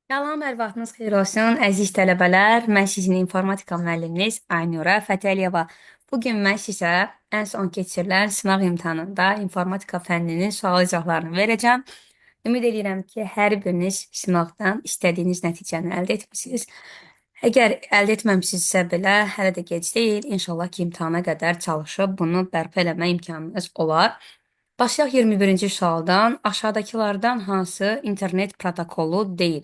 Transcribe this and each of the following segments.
Salam, hər vaxtınız xeyir olsun, əziz tələbələr. Mən sizin informatika müəlliminiz Aynura Fətəliyeva. Bugün mən sizə ən son keçirilən sınaq imtahanında informatika fənninin sual-cavablarını verəcəm. Ümid edirəm ki, hər biriniz sınaqdan istədiyiniz nəticəni əldə etmisiniz. Əgər əldə etməmisinizsə belə, hələ də gec deyil. İnşallah ki, imtahana qədər çalışıb bunu bərpa eləmə imkanınız olar. Başlayaq 21-ci sualdan. Aşağıdakılardan hansı internet protokolu deyil?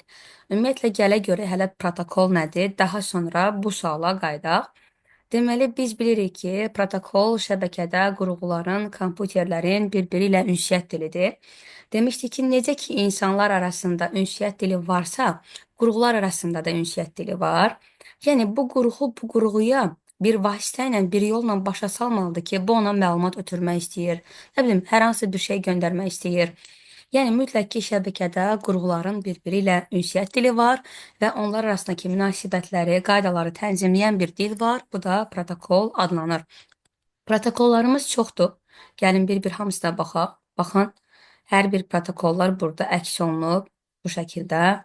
Ümumiyyətlə, gələ görə hələ protokol nədir? Daha sonra bu suala qayıdaq. Deməli, biz bilirik ki, protokol şəbəkədə qurğuların, kompüterlərin bir-biri ilə ünsiyyət dilidir. Demişdik ki, necə ki insanlar arasında ünsiyyət dili varsa, qurğular arasında da ünsiyyət dili var. Yəni bu qurğu bu qurğuya bir vasitə ilə, bir yolla başa salmalıdır ki, bu ona məlumat ötürmək istəyir. Nə bilim, hər hansı bir şey göndərmək istəyir. Yəni mütləq ki, şəbəkədə qurğuların bir-biri ilə ünsiyyət dili var və onlar arasındakı münasibətləri, qaydaları tənzimləyən bir dil var. Bu da protokol adlanır. Protokollarımız çoxdur. Gəlin bir-bir hamısına baxaq. Baxın, hər bir protokollar burada əks olunub bu şəkildə.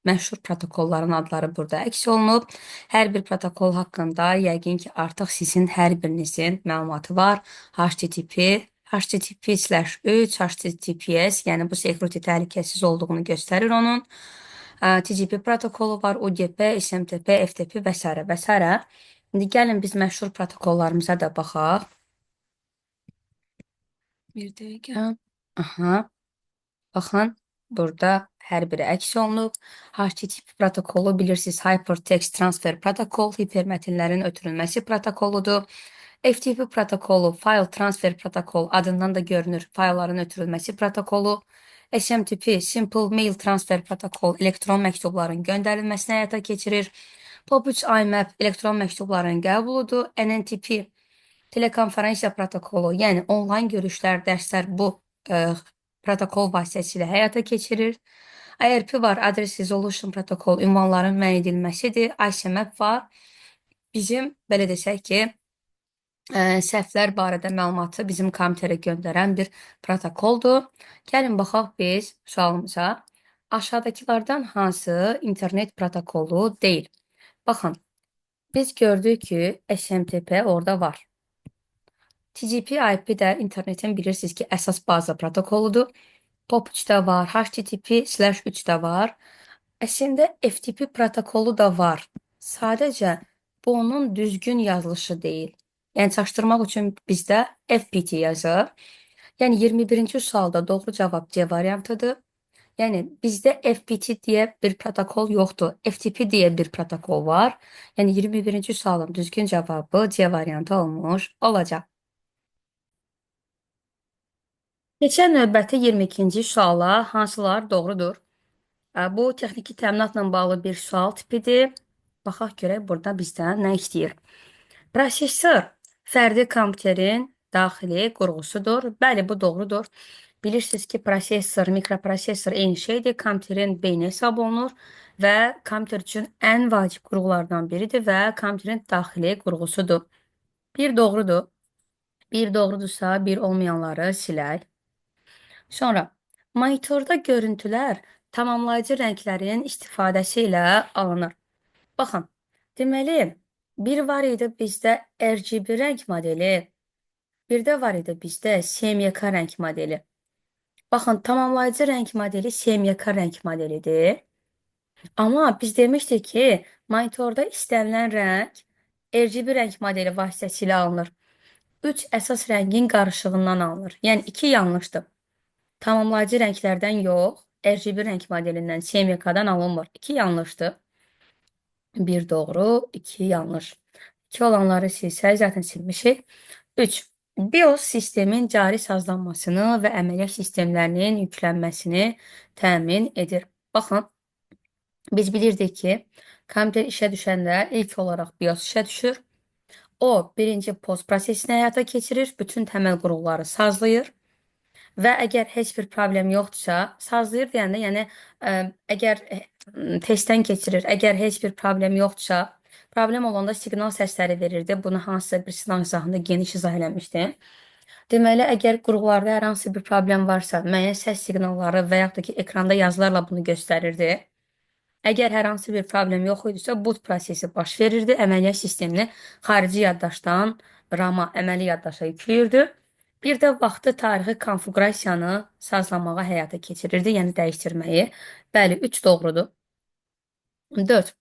Məşhur protokolların adları burada əks olunub. Hər bir protokol haqqında yəqin ki, artıq sizin hər birinizin məlumatı var. HTTP, HTTP/3, HTTPS, yəni bu security təhlükəsiz olduğunu göstərir onun. TCP protokolu var, UDP, SMTP, FTP və s. və s. İndi gəlin biz məşhur protokollarımıza da baxaq. Bir dəqiqə. Aha. Baxın, burada hər biri əks olunub. HTTP protokolu bilirsiniz, Hypertext Transfer Protokol, hipermətnlərin ötürülməsi protokoludur. FTP protokolu, File Transfer Protokol adından da görünür, faylların ötürülməsi protokolu. SMTP, Simple Mail Transfer Protokol, elektron məktubların göndərilməsini həyata keçirir. POP3 IMAP, elektron məktubların qəbuludur. NNTP, telekonferensiya protokolu, yəni onlayn görüşlər, dərslər bu protokol vasitəsilə həyata keçirir. IRP var, Address Resolution protokol, ünvanların müəyyən edilməsidir. ICMP var, bizim belə desək ki, səhvlər barədə məlumatı bizim kompüterə göndərən bir protokoldur. Gəlin baxaq biz sualımıza. Aşağıdakılardan hansı internet protokolu deyil? Baxın, biz gördük ki, SMTP orada var. TCP/IP də internetin bilirsiniz ki, əsas baza protokoludur. POP3 də var, HTTP/3 də var. Əslində FTP protokolu da var. Sadəcə bu onun düzgün yazılışı deyil. Yəni çaşdırmaq üçün bizdə FPT yazır. Yəni 21-ci sualda doğru cavab C variantıdır. Yəni bizdə FPT deyə bir protokol yoxdur. FTP deyə bir protokol var. Yəni 21-ci sualın düzgün cavabı C variantı olmuş olacaq. Keçən növbəti 22-ci suala hansılar doğrudur? Bu texniki təminatla bağlı bir sual tipidir. Baxaq görək burada bizdən nə istəyir. Prosesor fərdi kompüterin daxili qurğusudur. Bəli, bu doğrudur. Bilirsiniz ki, prosesor, mikroprosesor eyni şeydir. Kompüterin beyni hesab olunur və kompüter üçün ən vacib qurğulardan biridir və kompüterin daxili qurğusudur. Bir doğrudur. Bir doğrudursa, bir olmayanları silək. Sonra, monitorda görüntülər tamamlayıcı rənglərin istifadəsi ilə alınır. Baxın, deməli, bir var idi bizdə RGB rəng modeli, bir də var idi bizdə SMYK rəng modeli. Baxın, tamamlayıcı rəng modeli SMYK rəng modelidir. Amma biz demişdik ki, monitorda istənilən rəng RGB rəng modeli vasitəsilə alınır. 3 əsas rəngin qarışığından alınır. Yəni 2 yanlışdır. Tamamlayıcı rənglərdən yox, RGB rəng modelindən, SMYK-dan alınmır. 2 yanlışdır. 1 doğru, 2 yanlış. 2 olanları silsək, zaten silmişik. 3. BIOS sistemin cari sazlanmasını və əməliyyat sistemlərinin yüklənməsini təmin edir. Baxın, biz bilirdik ki, kompüter işə düşəndə ilk olaraq BIOS işə düşür. O, birinci post prosesini həyata keçirir, bütün təməl qurğuları sazlayır. Və əgər heç bir problem yoxdursa, sazlayır deyəndə, yəni əgər testdən keçirir, əgər heç bir problem yoxdursa, problem olanda siqnal səsləri verirdi. Bunu hansısa bir sınaq izahında geniş izah eləmişdim. Deməli, əgər qurğularda hər hansı bir problem varsa, müəyyən səs siqnalları və yaxud da ki, ekranda yazılarla bunu göstərirdi. Əgər hər hansı bir problem yox idisə, boot prosesi baş verirdi. Əməliyyat sistemini xarici yaddaşdan RAM-a, əməli yaddaşa yükləyirdi. Bir də vaxtı, tarixi konfiqurasiyanı sazlamağa həyata keçirirdi, yəni dəyişdirməyi. Bəli, 3 doğrudur. 4.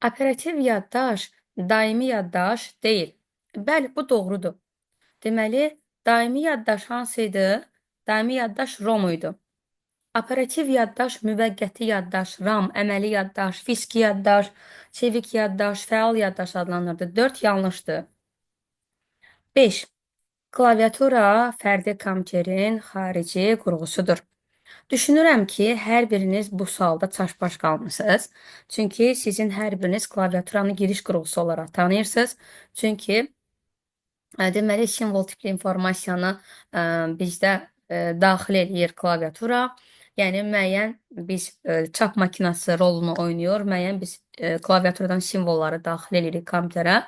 Operativ yaddaş daimi yaddaş deyil. Bəli, bu doğrudur. Deməli, daimi yaddaş hansı idi? Daimi yaddaş ROM idi. Operativ yaddaş, müvəqqəti yaddaş, RAM, əməli yaddaş, fiziki yaddaş, çevik yaddaş, fəal yaddaş adlanırdı. 4 yanlışdır. 5. Klaviatura fərdi kompüterin xarici qurğusudur. Düşünürəm ki, hər biriniz bu sualda çaşbaş qalmısınız. Çünki sizin hər biriniz klaviaturanı giriş qurğusu olaraq tanıyırsınız. Çünki deməli, simvol tipli informasiyanı bizdə daxil eləyir klaviatura. Yəni, müəyyən biz çap makinası rolunu oynayır, müəyyən biz klaviaturadan simvolları daxil edirik kompüterə.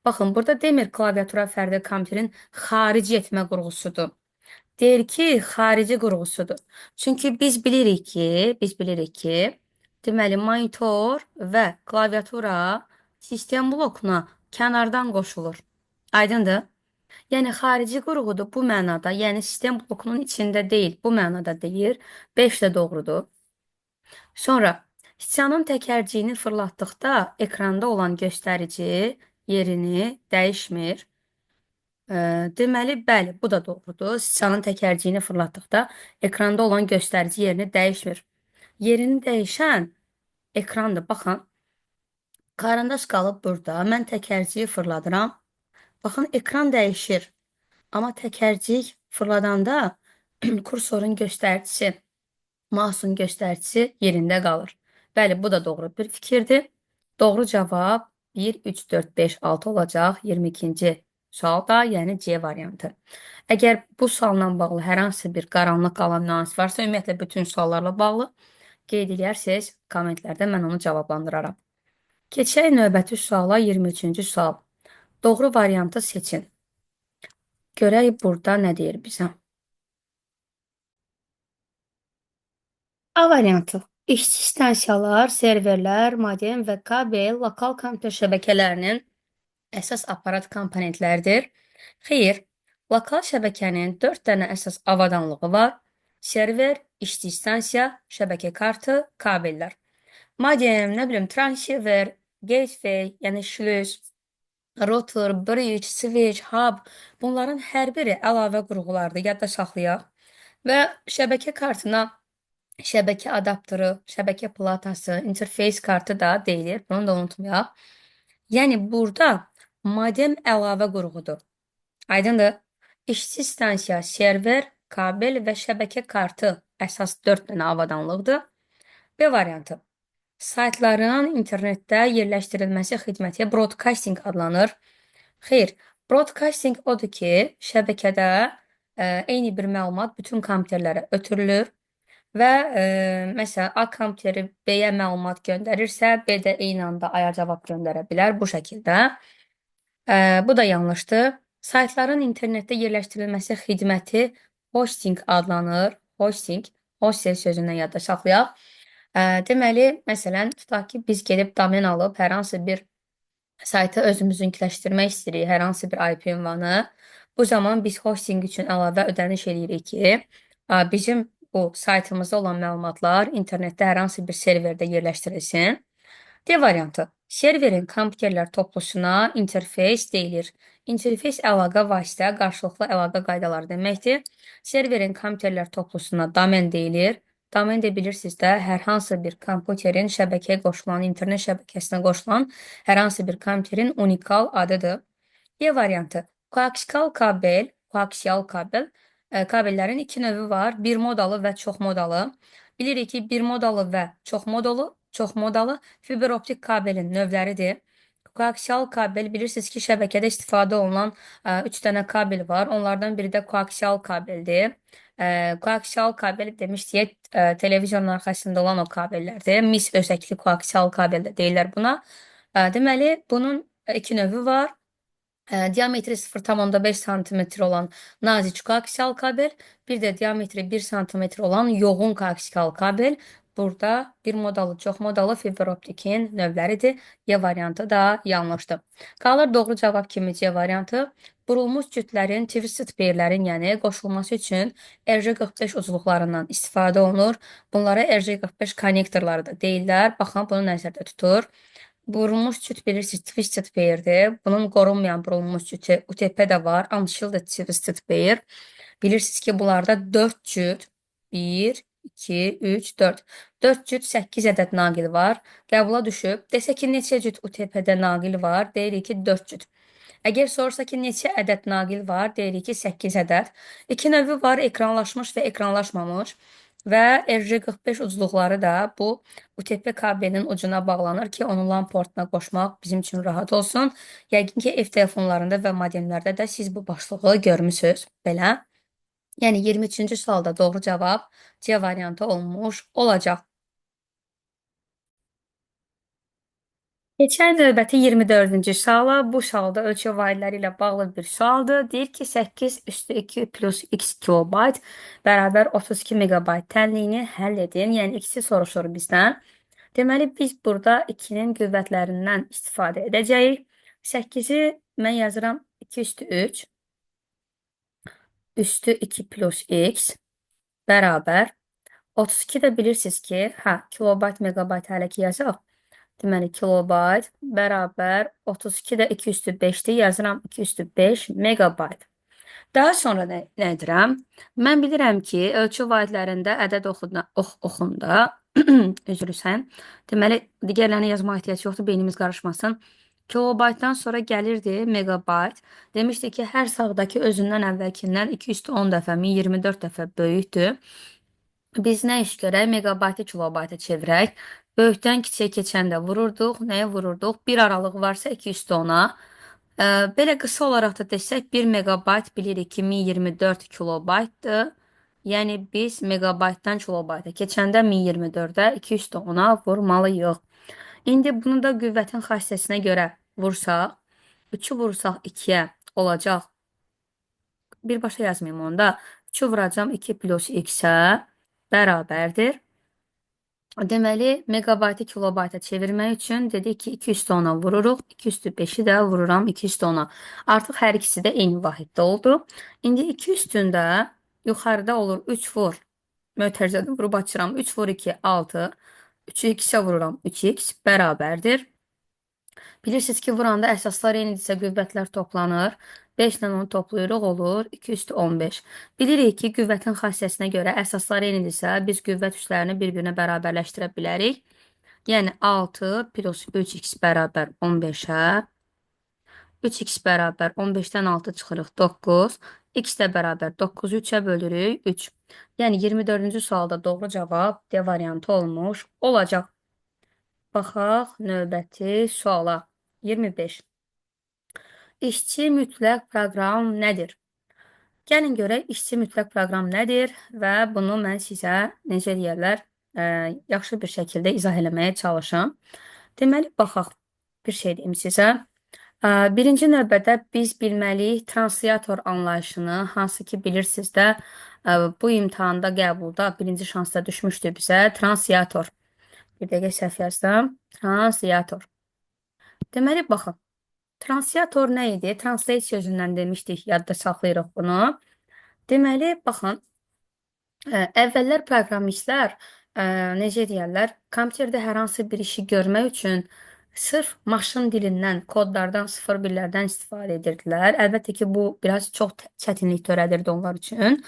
Baxın, burada demir klaviatura fərdi kompüterin xarici etmə qurğusudur. Deyir ki, xarici qurğusudur. Çünki biz bilirik ki, deməli, monitor və klaviatura sistem blokuna kənardan qoşulur. Aydındır? Yəni, xarici qurğudur bu mənada, yəni sistem blokunun içində deyil, bu mənada deyir. 5 də doğrudur. Sonra, siçanın təkərciyini fırlatdıqda ekranda olan göstərici yerini dəyişmir. Deməli, bəli, bu da doğrudur. Siçanın təkərciyini fırlatdıqda ekranda olan göstərici yerini dəyişmir. Yerini dəyişən ekrandır. Baxın, karandaş qalıb burada. Mən təkərciyi fırladıram. Baxın, ekran dəyişir. Amma təkərcik fırladanda kursorun göstəricisi, mouse'un göstəricisi yerində qalır. Bəli, bu da doğru bir fikirdir. Doğru cavab 1, 3, 4, 5, 6 olacaq. 22-ci sualda, yəni C variantı. Əgər bu sualla bağlı hər hansı bir qaranlıq qalan nüans varsa, ümumiyyətlə bütün suallarla bağlı qeyd edərsiniz, kommentlərdə mən onu cavablandıraram. Keçək növbəti suala, 23-cü sual. Doğru variantı seçin. Görək burada nə deyir bizə. A variantı. İşçi stansiyalar, serverlər, modem və kabel lokal kompüter şəbəkələrinin əsas aparat komponentləridir. Xeyr, lokal şəbəkənin 4 dənə əsas avadanlığı var. Server, işçi stansiya, şəbəkə kartı, kabellər. Modem, nə bilim, transceiver, gateway, yəni şlüz, router, bridge, switch, hub, bunların hər biri əlavə qurğulardır, yadda saxlayaq. Və şəbəkə kartına şəbəkə adaptörü, şəbəkə platası, interface kartı da deyilir. Bunu da unutmayaq. Yəni, burada modem əlavə qurğudur. Aydındır? İşçi stansiya, server, kabel və şəbəkə kartı əsas 4 dənə avadanlıqdır. B variantı. Saytların internetdə yerləşdirilməsi xidməti broadcasting adlanır. Xeyr, broadcasting odur ki, şəbəkədə eyni bir məlumat bütün kompüterlərə ötürülür və məsələn, A kompüteri B-yə məlumat göndərirsə, B də eyni anda A-ya cavab göndərə bilər bu şəkildə. Bu da yanlışdır. Saytların internetdə yerləşdirilməsi xidməti hosting adlanır. Hosting, hostel sözündən yadda saxlayaq. Deməli, məsələn, tutaq ki, biz gedib domen alıb hər hansı bir saytı özümüzünkiləşdirmək istəyirik, hər hansı bir IP ünvanı. Bu zaman biz hosting üçün əlavə ödəniş edirik ki, bizim bu saytımızda olan məlumatlar internetdə hər hansı bir serverdə yerləşdirilsin. D variantı. Serverin kompüterlər toplusuna interface deyilir. Interface əlaqə vasitə, qarşılıqlı əlaqə qaydaları deməkdir. Serverin kompüterlər toplusuna domen deyilir. Domen də bilirsiniz də, hər hansı bir kompüterin şəbəkəyə qoşulan, internet şəbəkəsinə qoşulan hər hansı bir kompüterin unikal adıdır. E variantı. Koaksial kabel, kabellərin iki növü var. Bir modalı və çox modalı. Bilirik ki, bir modalı və çox modalı fiber optik kabelin növləridir. Koaksial kabel bilirsiniz ki, şəbəkədə istifadə olunan 3 dənə kabel var. Onlardan biri də koaksial kabeldir. Koaksial kabel demişdik, televizyonun arxasında olan o kabellərdir. Mis özəkli koaksial kabel də deyirlər buna. Deməli, bunun iki növü var. Diametri 0,5 cm olan nazik koaksial kabel, bir də diametri 1 cm olan yoğun koaksial kabel. burada bir modalı, çox modalı fiber optikin növləridir. Y variantı da yanlışdır. Qalır doğru cavab kimi C variantı. Burulmuş cütlərin, twisted pairlərin, yəni qoşulması üçün RJ45 uzunluqlarından istifadə olunur. Bunlara RJ45 konnektorları da deyirlər. Baxın, bunu nəzərdə tutur. Burulmuş cüt bilirsiniz twisted pair'dir. Bunun qorunmayan burulmuş cütü UTP də var. Unshielded twisted pair. Bilirsiniz ki, bunlarda 4 cüt 1, 2, 3, 4. 4 cüt 8 ədəd naqil var. Qəbula düşüb. Desə ki, neçə cüt UTP-də naqil var? Deyirik ki, 4 cüt. Əgər sorsa ki, neçə ədəd naqil var? Deyirik ki, 8 ədəd. İki növü var, ekranlaşmış və ekranlaşmamış. Və RJ45 ucluqları da bu UTP kabelinin ucuna bağlanır ki, onu LAN portuna qoşmaq bizim üçün rahat olsun. Yəqin ki, ev telefonlarında və modemlərdə də siz bu başlığı görmüsünüz. Belə. Yəni 23-cü sualda doğru cavab C variantı olmuş olacaq. Keçən növbəti 24-cü suala, bu sualda ölçü vahidləri ilə bağlı bir sualdır. Deyir ki, 8 üstü 2 plus x kilobayt bərabər 32 megabayt tənliyini həll edin. Yəni, x-i soruşur bizdən. Deməli, biz burada 2-nin qüvvətlərindən istifadə edəcəyik. 8-i mən yazıram 2 üstü 3 üstü 2 plus x bərabər 32 də bilirsiniz ki, kilobayt, megabayt hələ ki yazaq. Deməli, kilobayt bərabər 32 də 2 üstü 5-dir. Yazıram 2 üstü 5 megabayt. Daha sonra nə edirəm? Mən bilirəm ki, ölçü vahidlərində ədəd oxunda, üzr istəyirəm. Deməli, digərlərini yazmaq ehtiyac yoxdur, beynimiz qarışmasın. Kilobaytdan sonra gəlirdi megabayt. Demişdik ki, hər sağdakı özündən əvvəlkindən 2 üstü 10 dəfə, 1024 dəfə böyükdür. Biz nə iş görək? Megabaytı kilobayta çevirək. Böyükdən kiçiyə keçəndə vururduq. Nəyə vururduq? Bir aralıq varsa 2 üstü 10-a. Belə qısa olaraq da desək, 1 megabayt bilirik ki, 1024 kilobaytdır. Yəni, biz megabaytdan kilobayta keçəndə 1024-ə 2 üstü 10-a vurmalıyıq. İndi bunu da qüvvətin xassəsinə görə vursaq, 3-ü vursaq 2-yə olacaq. Birbaşa yazmayayım onda. 3-ü vuracam 2 plus x-ə bərabərdir. Deməli, megabaytı kilobayta çevirmək üçün dedik ki, 2 üstü 10-a vururuq. 2 üstü 5-i də vururam 2 üstü 10-a. Artıq hər ikisi də eyni vahiddə oldu. İndi 2 üstündə yuxarıda olur 3 vur. Mötərizədə vurub açıram. 3 vur 2, 6. 3-ü x-ə vururam. 3x bərabərdir. Bilirsiniz ki, vuranda əsaslar eynidirsə qüvvətlər toplanır. 5 ilə onu toplayırıq, olur 2 üstü 15. Bilirik ki, qüvvətin xassəsinə görə əsaslar eynidirsə, biz qüvvət üslərini bir-birinə bərabərləşdirə bilərik. Yəni 6 plus 3x bərabər 15-ə. 3x bərabər 15-dən 6 çıxırıq 9. X də bərabər 9-u 3-ə bölürük 3. Yəni 24-cü sualda doğru cavab D variantı olmuş olacaq. Baxaq növbəti suala. 25. İşçi mütləq proqram nədir? Gəlin görək, işçi mütləq proqram nədir və bunu mən sizə necə deyərlər, yaxşı bir şəkildə izah eləməyə çalışım. Deməli, baxaq, bir şey deyim sizə. Birinci növbədə biz bilməliyik translator anlayışını, hansı ki bilirsiniz də, bu imtahanda qəbulda birinci şansda düşmüşdür bizə translator. Bir dəqiqə səhv yazdım. Translator. Deməli, baxın. Translator nə idi? Translate sözündən demişdik, yadda saxlayırıq bunu. Deməli, baxın, əvvəllər proqramistlər, necə deyərlər, kompüterdə hər hansı bir işi görmək üçün sırf maşın dilindən, kodlardan, 0-1-lərdən istifadə edirdilər. Əlbəttə ki, bu biraz çox çətinlik törədirdi onlar üçün.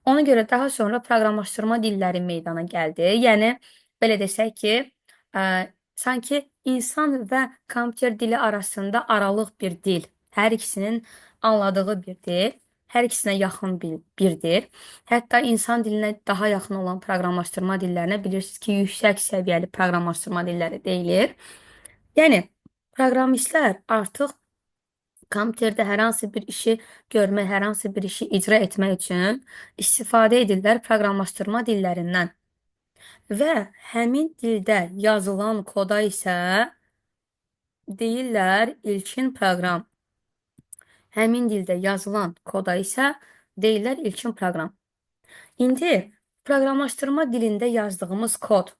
Ona görə daha sonra proqramlaşdırma dilləri meydana gəldi. Yəni, belə desək ki, sanki insan və kompüter dili arasında aralıq bir dil, hər ikisinin anladığı bir dil, hər ikisinə yaxın birdir. Hətta insan dilinə daha yaxın olan proqramlaşdırma dillərinə bilirsiniz ki, yüksək səviyyəli proqramlaşdırma dilləri deyilir. Yəni, proqramistlər artıq kompüterdə hər hansı bir işi görmək, hər hansı bir işi icra etmək üçün istifadə edirlər proqramlaşdırma dillərindən. Və həmin dildə yazılan koda isə deyirlər ilkin proqram. Həmin dildə yazılan koda isə deyirlər ilkin proqram. İndi proqramlaşdırma dilində yazdığımız kod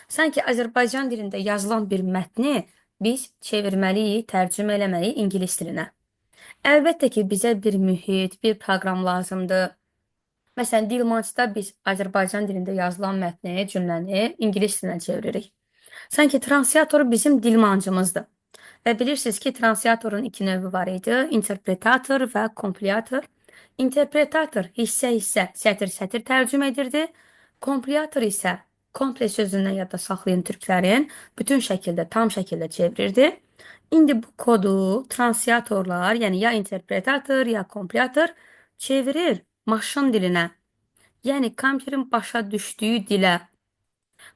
Sanki Azərbaycan dilində yazılan bir mətni biz çevirməliyik, tərcümə eləməliyik ingilis dilinə. Əlbəttə ki, bizə bir mühit, bir proqram lazımdır. Məsələn, Dilmançda biz Azərbaycan dilində yazılan mətni, cümləni ingilis dilinə çeviririk. Sanki translator bizim dilmancımızdır. Və bilirsiniz ki, translatorun iki növü var idi: interpretator və kompilator. Interpretator hissə-hissə, sətir-sətir tərcümə edirdi. Kompilator isə komple sözündən yadda saxlayan türklərin bütün şəkildə, tam şəkildə çevirirdi. İndi bu kodu translatorlar, yəni ya interpretator, ya kompilator çevirir maşın dilinə. Yəni kompüterin başa düşdüyü dilə.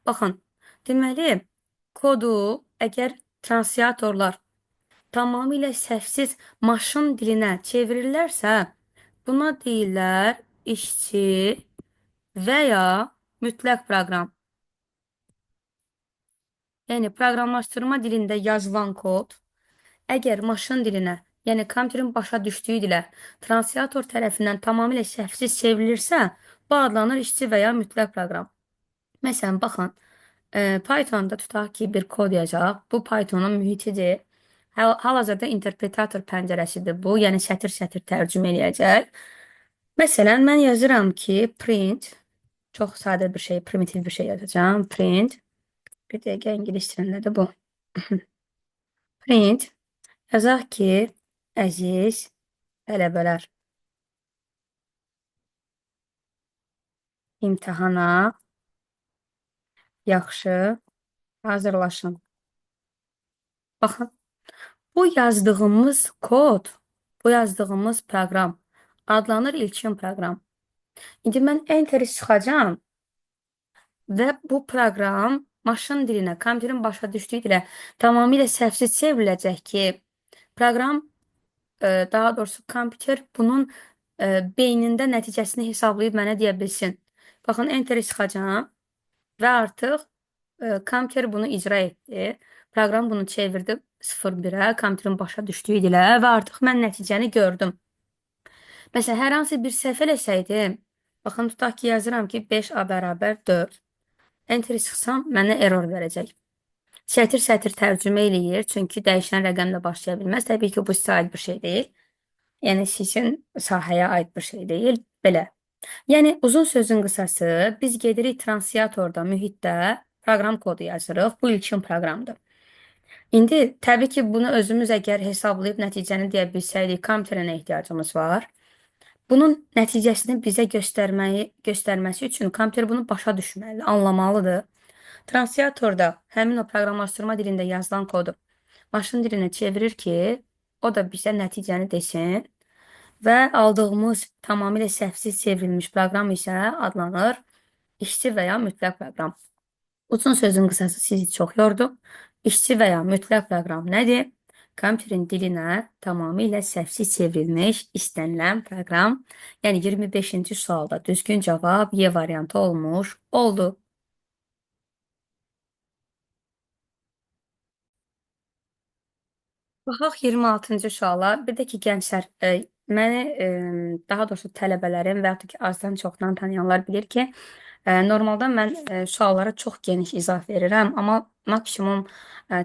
Baxın, deməli, kodu əgər translatorlar tamamilə səhvsiz maşın dilinə çevirirlərsə, buna deyirlər işçi və ya mütləq proqram. Yəni proqramlaşdırma dilində yazılan kod əgər maşın dilinə, yəni kompüterin başa düşdüyü dilə translator tərəfindən tamamilə səhvsiz çevrilirsə, bu adlanır işçi və ya mütləq proqram. Məsələn, baxın, Pythonda tutaq ki, bir kod yazacaq. Bu Pythonun mühitidir. Hal-hazırda interpretator pəncərəsidir bu, yəni sətir-sətir tərcümə eləyəcək. Məsələn, mən yazıram ki, print, çox sadə bir şey, primitiv bir şey yazacağım. Print, bir dəqiqə ingilis dilindədir bu. Print, yazaq ki, əziz tələbələr, imtahana yaxşı hazırlaşın. Baxın, bu yazdığımız kod, bu yazdığımız proqram adlanır ilkin proqram. İndi mən enteri sıxacağam və bu proqram maşın dilinə, kompüterin başa düşdüyü dilə tamamilə səhvsiz çevriləcək ki, proqram, daha doğrusu kompüter bunun beynində nəticəsini hesablayıb mənə deyə bilsin. Baxın, enteri sıxacağam və artıq kompüter bunu icra etdi. Proqram bunu çevirdi 0-1-ə, kompüterin başa düşdüyü dilə və artıq mən nəticəni gördüm. Məsələn, hər hansı bir səhv eləsəydim, baxın, tutaq ki, yazıram ki, 5A bərabər 4. Enter sıxsam, mənə error verəcək. Sətir-sətir tərcümə eləyir, çünki dəyişən rəqəmlə başlaya bilməz. Təbii ki, bu sizə aid bir şey deyil. Yəni, sizin sahəyə aid bir şey deyil. Belə. Yəni, uzun sözün qısası, biz gedirik translatorda, mühitdə proqram kodu yazırıq. Bu ilkin proqramdır. İndi, təbii ki, bunu özümüz əgər hesablayıb nəticəni deyə bilsəydik, kompüterə nə ehtiyacımız var? Bunun nəticəsini bizə göstərməsi üçün kompüter bunu başa düşməlidir, anlamalıdır. Translatorda həmin o proqramlaşdırma dilində yazılan kodu maşın dilinə çevirir ki, o da bizə nəticəni desin və aldığımız tamamilə səhvsiz çevrilmiş proqram isə adlanır işçi və ya mütləq proqram. Uzun sözün qısası sizi çox yordu. İşçi və ya mütləq proqram nədir? Kompüterin dilinə tamamilə səhvsiz çevrilmiş istənilən proqram. Yəni 25-ci sualda düzgün cavab Y variantı olmuş oldu. Baxaq 26-cı suala. Bir də ki, gənclər, məni, daha doğrusu tələbələrim və yaxud da ki, azdan çoxdan tanıyanlar bilir ki, normalda mən suallara çox geniş izah verirəm, amma maksimum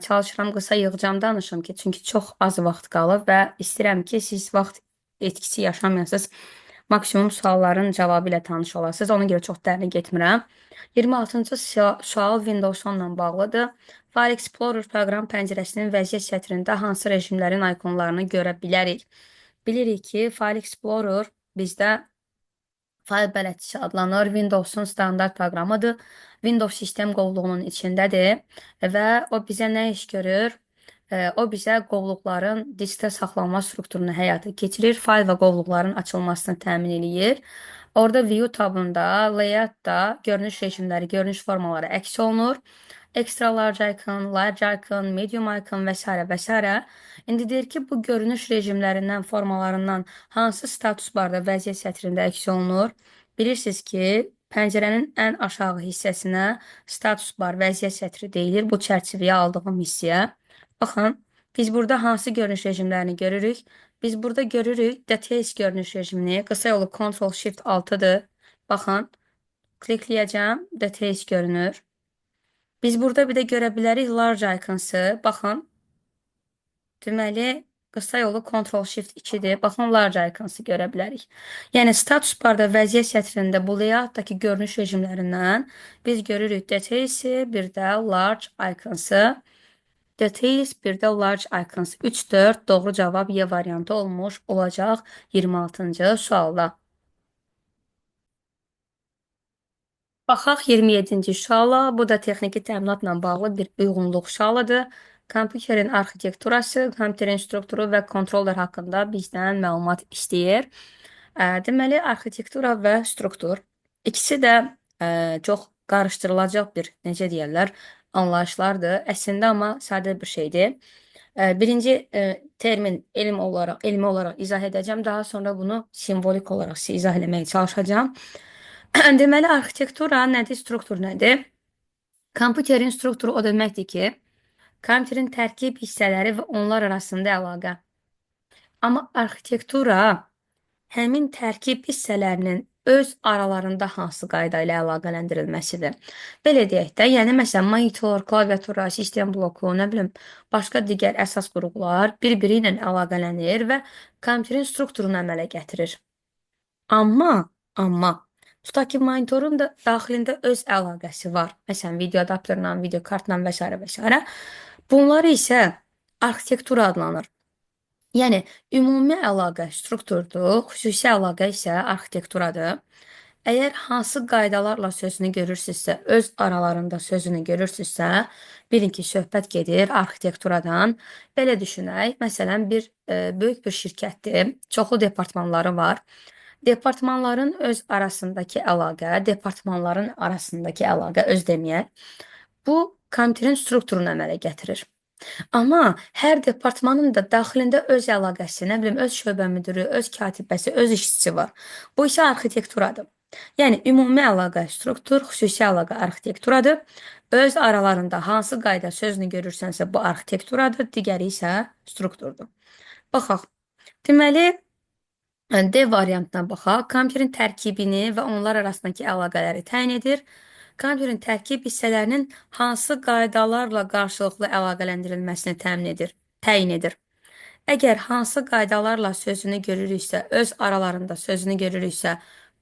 çalışıram qısa yığcam danışım ki, çünki çox az vaxt qalıb və istəyirəm ki, siz vaxt etkisi yaşamayasınız. Maksimum sualların cavabı ilə tanış olasınız. Ona görə çox dərinə getmirəm. 26-cı sual Windows 10 ilə bağlıdır. File Explorer proqram pəncərəsinin vəziyyət sətrində hansı rejimlərin ikonlarını görə bilərik? Bilirik ki, File Explorer bizdə fayl bələdçisi adlanır. Windows'un standart proqramıdır. Windows sistem qovluğunun içindədir və o bizə nə iş görür? O bizə qovluqların diskdə saxlanma strukturunu həyata keçirir, fayl və qovluqların açılmasını təmin eləyir. Orada View tabında, Layout-da görünüş rejimləri, görünüş formaları əks olunur. Extra large icon, large icon, medium icon və s. və s. İndi deyir ki, bu görünüş rejimlərindən, formalarından hansı status barda vəziyyət sətrində əks olunur? Bilirsiniz ki, pəncərənin ən aşağı hissəsinə status bar, vəziyyət sətri deyilir. Bu çərçivəyə aldığım hissəyə. Baxın, biz burada hansı görünüş rejimlərini görürük? Biz burada görürük Details görünüş rejimini. Qısa yolu Ctrl-Shift-6-dır. Baxın, klikləyəcəm, Details görünür. Biz burada bir də görə bilərik large icons-ı. Baxın, deməli, qısa yolu Ctrl+Shift+2-dir. Baxın, large icons-ı görə bilərik. Yəni, status barda vəziyyət sətrində bu layoutdakı görünüş rejimlərindən biz görürük details-i, bir də large icons-ı. Details, bir də large icons. 3-4 doğru cavab Y variantı olmuş olacaq 26-cı sualda. Baxaq 27-ci suala. Bu da texniki təminatla bağlı bir uyğunluq sualıdır. Kompüterin arxitekturası, kompüterin strukturu və kontroller haqqında bizdən məlumat istəyir. Deməli, arxitektura və struktur ikisi də çox qarışdırılacaq bir, necə deyərlər, anlayışlardır. Əslində amma sadə bir şeydir. Birinci termin elmi olaraq izah edəcəm. Daha sonra bunu simvolik olaraq sizə izah eləməyə çalışacağam. Deməli, arxitektura nədir, struktur nədir? Kompüterin strukturu o deməkdir ki, kompüterin tərkib hissələri və onlar arasında əlaqə. Amma arxitektura həmin tərkib hissələrinin öz aralarında hansı qayda ilə əlaqələndirilməsidir. Belə deyək də, yəni məsələn, monitor, klaviatura, sistem bloku, nə bilim, başqa digər əsas qurğular bir-biri ilə əlaqələnir və kompüterin strukturunu əmələ gətirir. Amma tutaq ki, monitorun da daxilində öz əlaqəsi var. Məsələn, video adapterlə, video kartla və s. və s. Bunlar isə arxitektura adlanır. Yəni, ümumi əlaqə strukturdur, xüsusi əlaqə isə arxitekturadır. Əgər hansı qaydalarla sözünü görürsünüzsə, öz aralarında sözünü görürsünüzsə, bilin ki, söhbət gedir arxitekturadan. Belə düşünək, məsələn, böyük bir şirkətdir, çoxlu departmanları var. Departmanların öz arasındakı əlaqə öz deməyək, bu kompüterin strukturunu əmələ gətirir. Amma hər departmanın da daxilində öz əlaqəsi, nə bilim, öz şöbə müdürü, öz katibəsi, öz işçisi var. Bu isə arxitekturadır. Yəni, ümumi əlaqə struktur, xüsusi əlaqə arxitekturadır. Öz aralarında hansı qayda sözünü görürsənsə, bu arxitekturadır, digəri isə strukturdur. Baxaq. Deməli, D variantına baxaq. Kompüterin tərkibini və onlar arasındakı əlaqələri təyin edir. Kompüterin tərkib hissələrinin hansı qaydalarla qarşılıqlı əlaqələndirilməsini təyin edir. Əgər hansı qaydalarla sözünü görürüksə, öz aralarında sözünü görürüksə,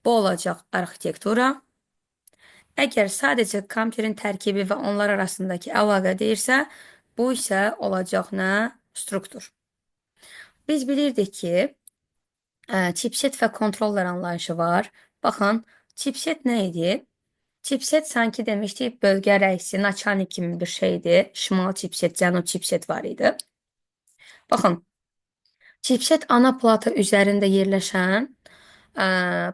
bu olacaq arxitektura. Əgər sadəcə kompüterin tərkibi və onlar arasındakı əlaqə deyirsə, bu isə olacaq nə? Struktur. Biz bilirdik ki, chipset və kontroller anlayışı var. Baxın, chipset nə idi? Chipset sanki demişdik bölgə rəisi, naçalnik kimi bir şeydir. Şimal chipset, cənub chipset var idi. Baxın, chipset ana plata üzərində yerləşən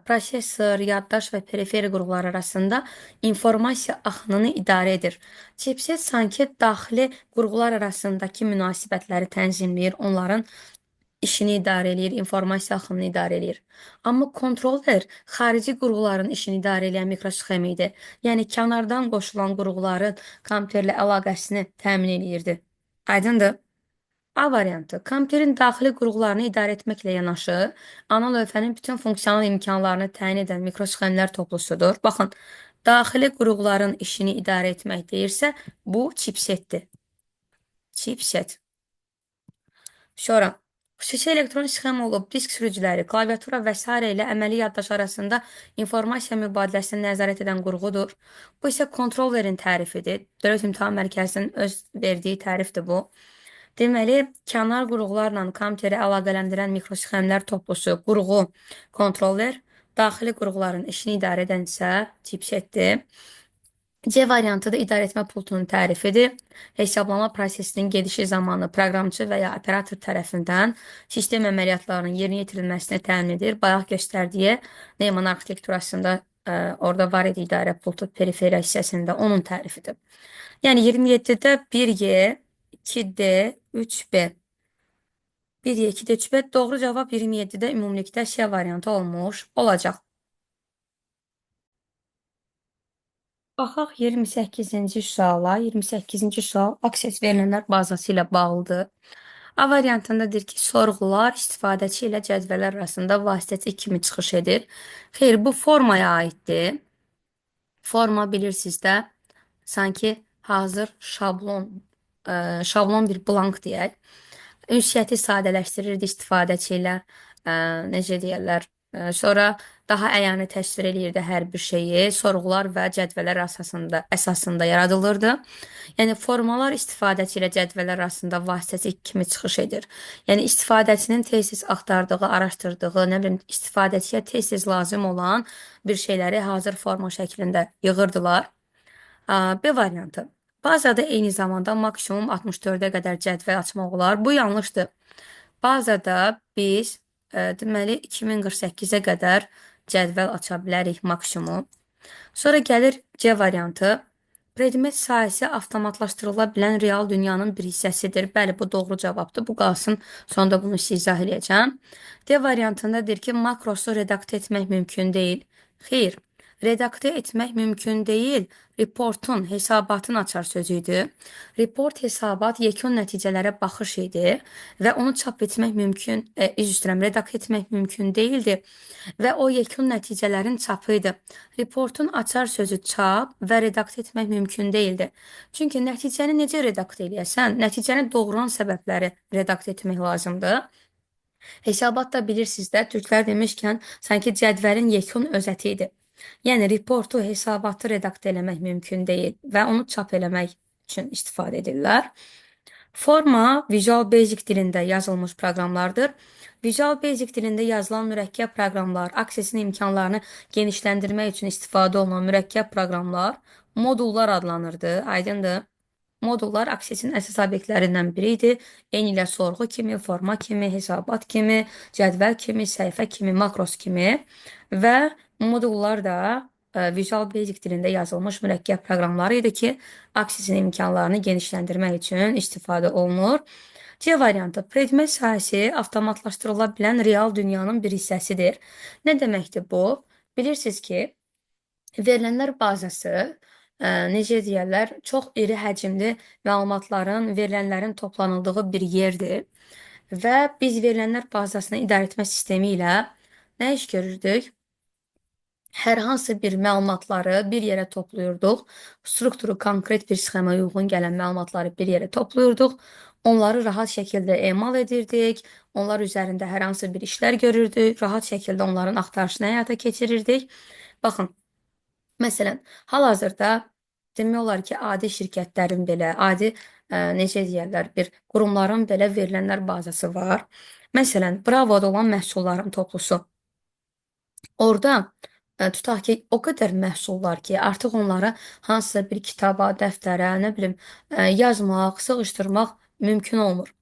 prosesor, yaddaş və periferi qurğular arasında informasiya axınını idarə edir. Chipset sanki daxili qurğular arasındakı münasibətləri tənzimləyir, onların işini idarə edir, informasiya axınını idarə edir. Amma kontroller xarici qurğuların işini idarə edən mikrosxem idi. Yəni, kənardan qoşulan qurğuların kompüterlə əlaqəsini təmin edirdi. Aydındır? A variantı. Kompüterin daxili qurğularını idarə etməklə yanaşı, ana lövhənin bütün funksional imkanlarını təyin edən mikrosxemlər toplusudur. Baxın, daxili qurğuların işini idarə etmək deyirsə, bu chipsetdir. Chipset. Sonra, xüsusi elektron sxem olub, disk sürücüləri, klaviatura və s. ilə əməli yaddaş arasında informasiya mübadiləsini nəzarət edən qurğudur. Bu isə kontrollerin tərifidir. Dövlət İmtahan Mərkəzinin öz verdiyi tərifdir bu. Deməli, kənar qurğularla kompüteri əlaqələndirən mikrosxemlər toplusu, qurğu, kontroller, daxili qurğuların işini idarə edən isə chipsetdir. C variantı da idarəetmə pultunun tərifidir. Hesablama prosesinin gedişi zamanı proqramçı və ya operator tərəfindən sistem əməliyyatlarının yerinə yetirilməsini təmin edir. Bayaq göstərdiyi Neyman arxitekturasında orada var idi idarə pultu periferiya hissəsində onun tərifidir. Yəni 27-də 1Y, 2D, 3B. 1Y, 2D, 3B doğru cavab 27-də ümumilikdə C variantı olmuş olacaq. Baxaq 28-ci suala. 28-ci sual access verilənlər bazası ilə bağlıdır. A variantında deyir ki, sorğular istifadəçi ilə cədvəllər arasında vasitəçi kimi çıxış edir. Xeyr, bu formaya aiddir. Forma bilirsiniz də, sanki hazır şablon bir blank deyək. Ünsiyyəti sadələşdirirdi istifadəçi ilə, necə deyərlər, sonra daha əyani təsvir eləyirdi hər bir şeyi, sorğular və cədvəllər əsasında yaradılırdı. Yəni formalar istifadəçi ilə cədvəllər arasında vasitəçi kimi çıxış edir. Yəni istifadəçinin tez-tez axtardığı, araşdırdığı, nə bilim, istifadəçiyə tez-tez lazım olan bir şeyləri hazır forma şəklində yığırdılar. B variantı. Bazada eyni zamanda maksimum 64-ə qədər cədvəl açmaq olar. Bu yanlışdır. Bazada biz deməli 2048-ə qədər cədvəl aça bilərik maksimum. Sonra gəlir C variantı. Predmet sahəsi avtomatlaşdırıla bilən real dünyanın bir hissəsidir. Bəli, bu doğru cavabdır. Bu qalsın, sonda bunu sizə izah edəcəm. D variantında deyir ki, makrosu redaktə etmək mümkün deyil. Xeyr, redaktə etmək mümkün deyil. Reportun, hesabatın açar sözüydü. Report hesabat yekun nəticələrə baxış idi və onu çap etmək mümkün, üzr istəyirəm, redaktə etmək mümkün deyildi və o yekun nəticələrin çapı idi. Reportun açar sözü çap və redaktə etmək mümkün deyildi. Çünki nəticəni necə redaktə eləyəsən, nəticəni doğuran səbəbləri redaktə etmək lazımdır. Hesabatda bilirsiniz də, türklər demişkən, sanki cədvəlin yekun özəti idi. Yəni, reportu, hesabatı redaktə eləmək mümkün deyil və onu çap eləmək üçün istifadə edirlər. Forma Visual Basic dilində yazılmış proqramlardır. Visual Basic dilində yazılan mürəkkəb proqramlar, aksesin imkanlarını genişləndirmək üçün istifadə olunan mürəkkəb proqramlar modullar adlanırdı. Aydındır. Modullar aksesin əsas obyektlərindən biri idi. Eyni ilə sorğu kimi, forma kimi, hesabat kimi, cədvəl kimi, səhifə kimi, makros kimi və modullar da Visual Basic dilində yazılmış mürəkkəb proqramları idi ki, aksesin imkanlarını genişləndirmək üçün istifadə olunur. C variantı. Predmet sahəsi avtomatlaşdırıla bilən real dünyanın bir hissəsidir. Nə deməkdir bu? Bilirsiniz ki, verilənlər bazası, necə deyərlər, çox iri həcmli məlumatların, verilənlərin toplanıldığı bir yerdir. Və biz verilənlər bazasını idarə etmə sistemi ilə nə iş görürdük? Hər hansı bir məlumatları bir yerə toplayırdıq. Strukturu konkret bir sxemaya uyğun gələn məlumatları bir yerə toplayırdıq. Onları rahat şəkildə emal edirdik. Onlar üzərində hər hansı bir işlər görürdük. Rahat şəkildə onların axtarışını həyata keçirirdik. Baxın, məsələn, hal-hazırda demək olar ki, adi şirkətlərin belə, adi necə deyərlər, bir qurumların belə verilənlər bazası var. Məsələn, Bravoda olan məhsulların toplusu. Orada tutaq ki, o qədər məhsul var ki, artıq onları hansısa bir kitaba, dəftərə, nə bilim, yazmaq, sığışdırmaq mümkün olmur.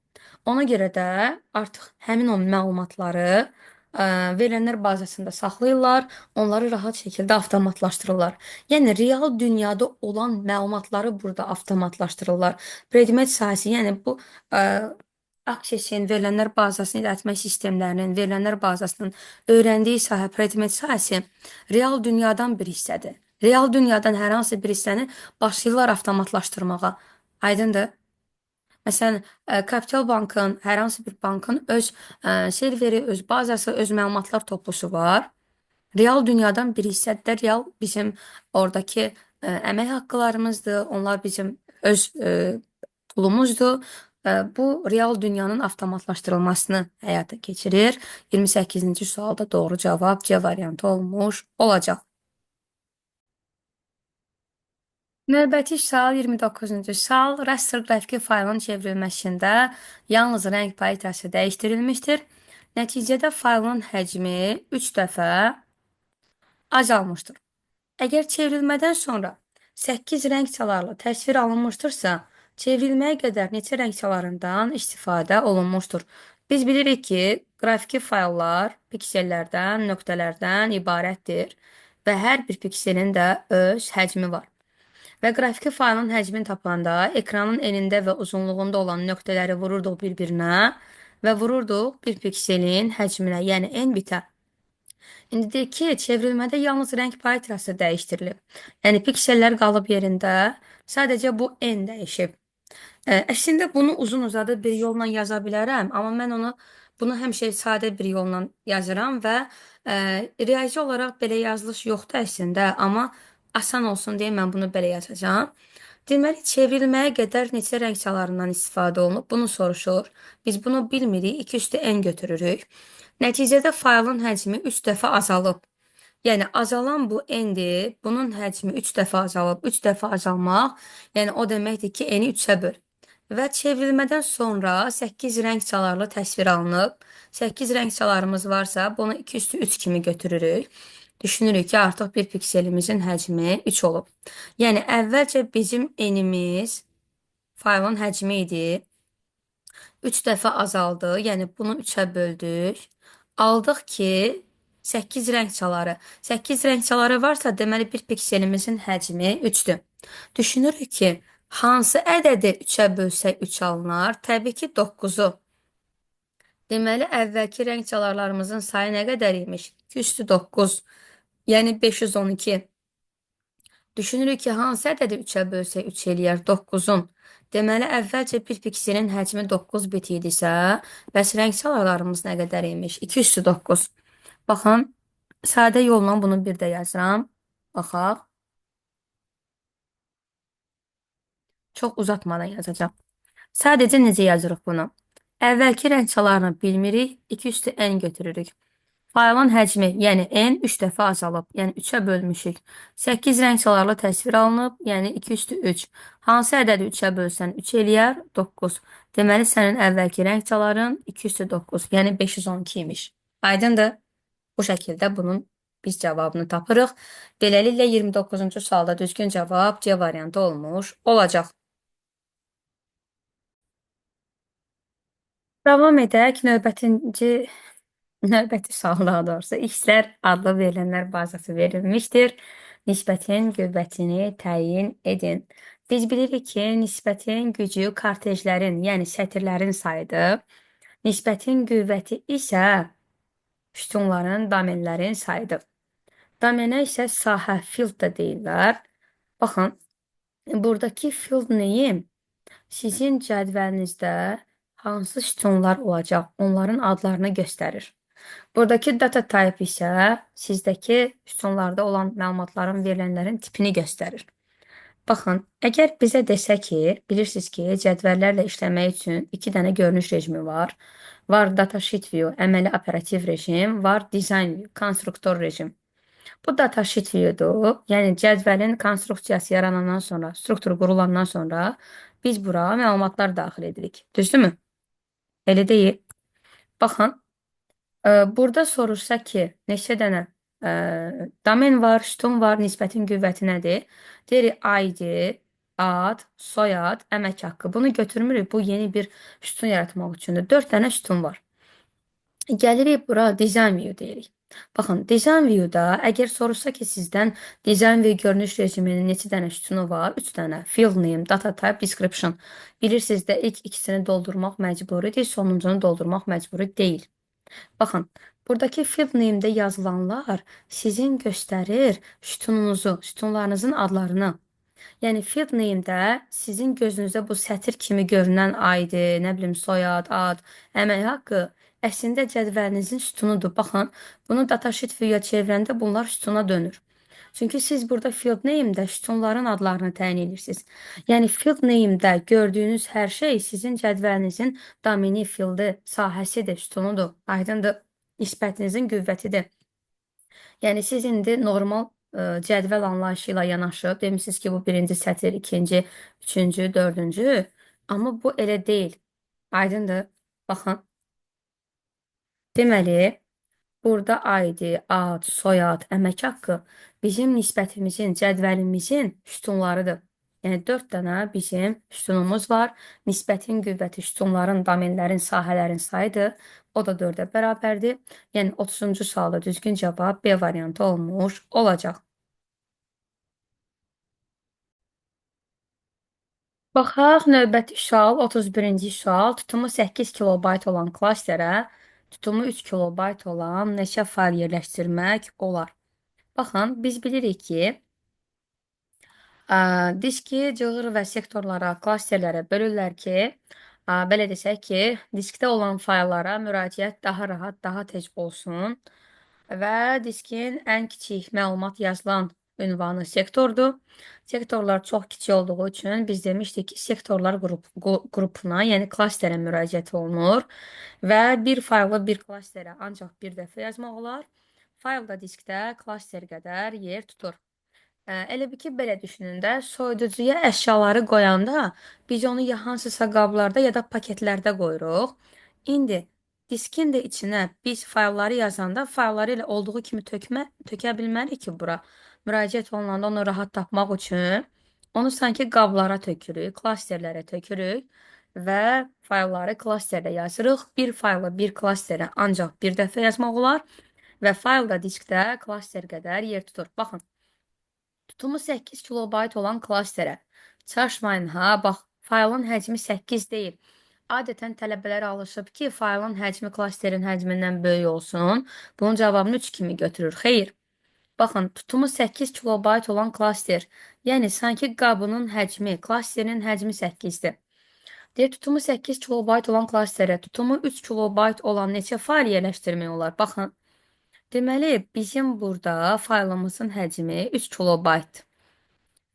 Ona görə də artıq həmin o məlumatları verilənlər bazasında saxlayırlar, onları rahat şəkildə avtomatlaşdırırlar. Yəni real dünyada olan məlumatları burada avtomatlaşdırırlar. Predmet sahəsi, yəni bu Access-in, verilənlər bazasını idarə etmə sistemlərinin, verilənlər bazasının öyrəndiyi sahə, predmet sahəsi real dünyadan bir hissədir. Real dünyadan hər hansı bir hissəni başlayırlar avtomatlaşdırmağa. Aydındır? Məsələn, Kapital Bankın, hər hansı bir bankın öz serveri, öz bazası, öz məlumatlar toplusu var. Real dünyadan bir hissədir də, real bizim oradakı əmək haqqılarımızdır. Onlar bizim öz pulumuzdur. Bu real dünyanın avtomatlaşdırılmasını həyata keçirir. 28-ci sualda doğru cavab C variantı olmuş olacaq. Növbəti sual 29-cu sual. Raster qrafiki faylın çevrilməsində yalnız rəng palitası dəyişdirilmişdir. Nəticədə faylın həcmi 3 dəfə azalmışdır. Əgər çevrilmədən sonra 8 rəng çalarlı təsvir alınmışdırsa, çevrilməyə qədər neçə rəng çalarından istifadə olunmuşdur? Biz bilirik ki, qrafiki fayllar piksellərdən, nöqtələrdən ibarətdir və hər bir pikselin də öz həcmi var. Və qrafiki faylın həcmini tapanda ekranın enində və uzunluğunda olan nöqtələri vururduq bir-birinə və vururduq bir pikselin həcminə, yəni en bitə. İndi deyək ki, çevrilmədə yalnız rəng palitrası dəyişdirilib. Yəni piksellər qalıb yerində, sadəcə bu n dəyişib. Əslində bunu uzun-uzadı bir yolla yaza bilərəm, amma mən bunu həmişə sadə bir yolla yazıram və riyazi olaraq belə yazılış yoxdur əslində, amma asan olsun deyə mən bunu belə yazacağam. Deməli, çevrilməyə qədər neçə rəng çalarından istifadə olunub? Bunu soruşur. Biz bunu bilmirik. 2 üstü n götürürük. Nəticədə faylın həcmi 3 dəfə azalıb. Yəni azalan bu n-dir. Bunun həcmi 3 dəfə azalıb. 3 dəfə azalmaq, yəni o deməkdir ki, n-i 3-ə böl. Və çevrilmədən sonra 8 rəng çalarlı təsvir alınıb. 8 rəng çalarımız varsa, bunu 2 üstü 3 kimi götürürük. Düşünürük ki, artıq bir pikselimizin həcmi 3 olub. Yəni əvvəlcə bizim enimiz faylın həcmi idi. 3 dəfə azaldı. Yəni bunu 3-ə böldük. Aldıq ki, 8 rəng çaları. 8 rəng çaları varsa, deməli bir pikselimizin həcmi 3-dür. Düşünürük ki, hansı ədədi 3-ə bölsək 3 alınar? Təbii ki, 9-u. Deməli, əvvəlki rəng çalarlarımızın sayı nə qədər imiş? 2 üstü 9, yəni 512. Düşünürük ki, hansı ədədi 3-ə bölsək 3 eləyər? 9-un. Deməli, əvvəlcə bir pikselin həcmi 9 bit idisə, bəs rəng çalarlarımız nə qədər imiş? 2 üstü 9. Baxın, sadə yolla bunu bir də yazıram. Baxaq, çox uzatmadan yazacağım. Sadəcə necə yazırıq bunu? Əvvəlki rəng çalarını bilmirik, 2 üstü n götürürük. Faylın həcmi, yəni n 3 dəfə azalıb, yəni 3-ə bölmüşük. 8 rəng çalarlı təsvir alınıb, yəni 2 üstü 3. Hansı ədədi 3-ə bölsən 3 eləyər? 9. Deməli, sənin əvvəlki rəng çaların 2 üstü 9, yəni 512 imiş. Aydındır? Bu şəkildə bunun biz cavabını tapırıq. Beləliklə, 29-cu sualda düzgün cavab C variantı olmuş olacaq. Davam edək. Növbəti sual daha doğrusu. X'lər adlı verilənlər bazası verilmişdir. Nisbətin qüvvətini təyin edin. Biz bilirik ki, nisbətin gücü kartejlərin, yəni sətirlərin sayıdır. Nisbətin qüvvəti isə sütunların, domenlərin sayıdır. Domenə isə sahə, field da deyirlər. Baxın, buradakı field name sizin cədvəlinizdə hansı sütunlar olacaq, onların adlarını göstərir. Buradakı data type isə sizdəki sütunlarda olan məlumatların verilənlərin tipini göstərir. Baxın, əgər bizə desə ki, bilirsiniz ki, cədvəllərlə işləmək üçün 2 dənə görünüş rejimi var. Var datasheet view, əməli operativ rejim, var design view, konstruktor rejim. Bu datasheet view-dur. Yəni cədvəlin konstruksiyası yaranandan sonra, struktur qurulandan sonra biz bura məlumatlar daxil edirik. Düzdürmü? Elə deyil. Baxın, burada soruşsa ki, neçə dənə domen var, sütun var, nisbətin qüvvəti nədir? Deyirik ID, ad, soyad, əmək haqqı. Bunu götürmürük. Bu yeni bir sütun yaratmaq üçündür. 4 dənə sütun var. Gəlirik bura design view deyirik. Baxın, design view-da əgər soruşsa ki, sizdən design view görünüş rejiminin neçə dənə sütunu var? 3 dənə. Field name, data type, description. Bilirsiniz də ilk ikisini doldurmaq məcburidir, sonuncunu doldurmaq məcburi deyil. Baxın, buradakı field name-də yazılanlar sizin göstərir sütununuzu, sütunlarınızın adlarını. Yəni field name-də sizin gözünüzdə bu sətir kimi görünən ID, nə bilim soyad, ad, əmək haqqı əslində cədvəlinizin sütunudur. Baxın, bunu datasheet view-ya çevirəndə bunlar sütuna dönür. Çünki siz burada field name-də sütunların adlarını təyin edirsiniz. Yəni field name-də gördüyünüz hər şey sizin cədvəlinizin domeni, fieldi, sahəsidir, sütunudur. Aydındır, nisbətinizin qüvvətidir. Yəni siz indi normal cədvəl anlayışı ilə yanaşı demisiniz ki, bu birinci sətir, ikinci, üçüncü, dördüncü. Amma bu elə deyil. Aydındır. Baxın. Deməli, burada ID, ad, soyad, əmək haqqı bizim nisbətimizin, cədvəlimizin sütunlarıdır. Yəni 4 dənə bizim sütunumuz var. Nisbətin qüvvəti sütunların, domenlərin, sahələrin sayıdır. O da 4-ə bərabərdir. Yəni 30-cu sualda düzgün cavab B variantı olmuş olacaq. Baxaq, növbəti sual, 31-ci sual. Tutumu 8 kilobayt olan klasterə tutumu 3 kilobayt olan neçə fayl yerləşdirmək olar? Baxın, biz bilirik ki, diski cığır və sektorlara, klasterlərə bölürlər ki, belə desək ki, diskdə olan fayllara müraciət daha rahat, daha tez olsun və diskin ən kiçik məlumat yazılan ünvanı sektordur. Sektorlar çox kiçik olduğu üçün biz demişdik ki, sektorlar qrupuna, yəni klasterə müraciət olunur və bir faylı bir klasterə ancaq bir dəfə yazmaq olar. Fayl da diskdə klaster qədər yer tutur. Elə bil ki, belə düşünün də, soyuducuya əşyaları qoyanda biz onu ya hansısa qablarda ya da paketlərdə qoyuruq. İndi diskin də içinə biz faylları yazanda faylları elə olduğu kimi tökə bilmərik ki, bura. Müraciət olunanda onu rahat tapmaq üçün onu sanki qablara tökürük, klasterlərə tökürük və faylları klasterdə yazırıq. Bir faylı bir klasterə ancaq bir dəfə yazmaq olar və fayl da diskdə klaster qədər yer tutur. Baxın. Tutumu 8 kilobayt olan klasterə. Çaşmayın ha, bax, faylın həcmi 8 deyil. Adətən tələbələr alışıb ki, faylın həcmi klasterin həcmindən böyük olsun. Bunun cavabını 3 kimi götürür. Xeyr. Baxın, tutumu 8 kilobayt olan klaster. Yəni, sanki qabının həcmi, klasterin həcmi 8-dir. Deyək, tutumu 8 kilobayt olan klasterə, tutumu 3 kilobayt olan neçə fayl yerləşdirmək olar? Baxın, deməli, bizim burada faylımızın həcmi 3 kilobayt.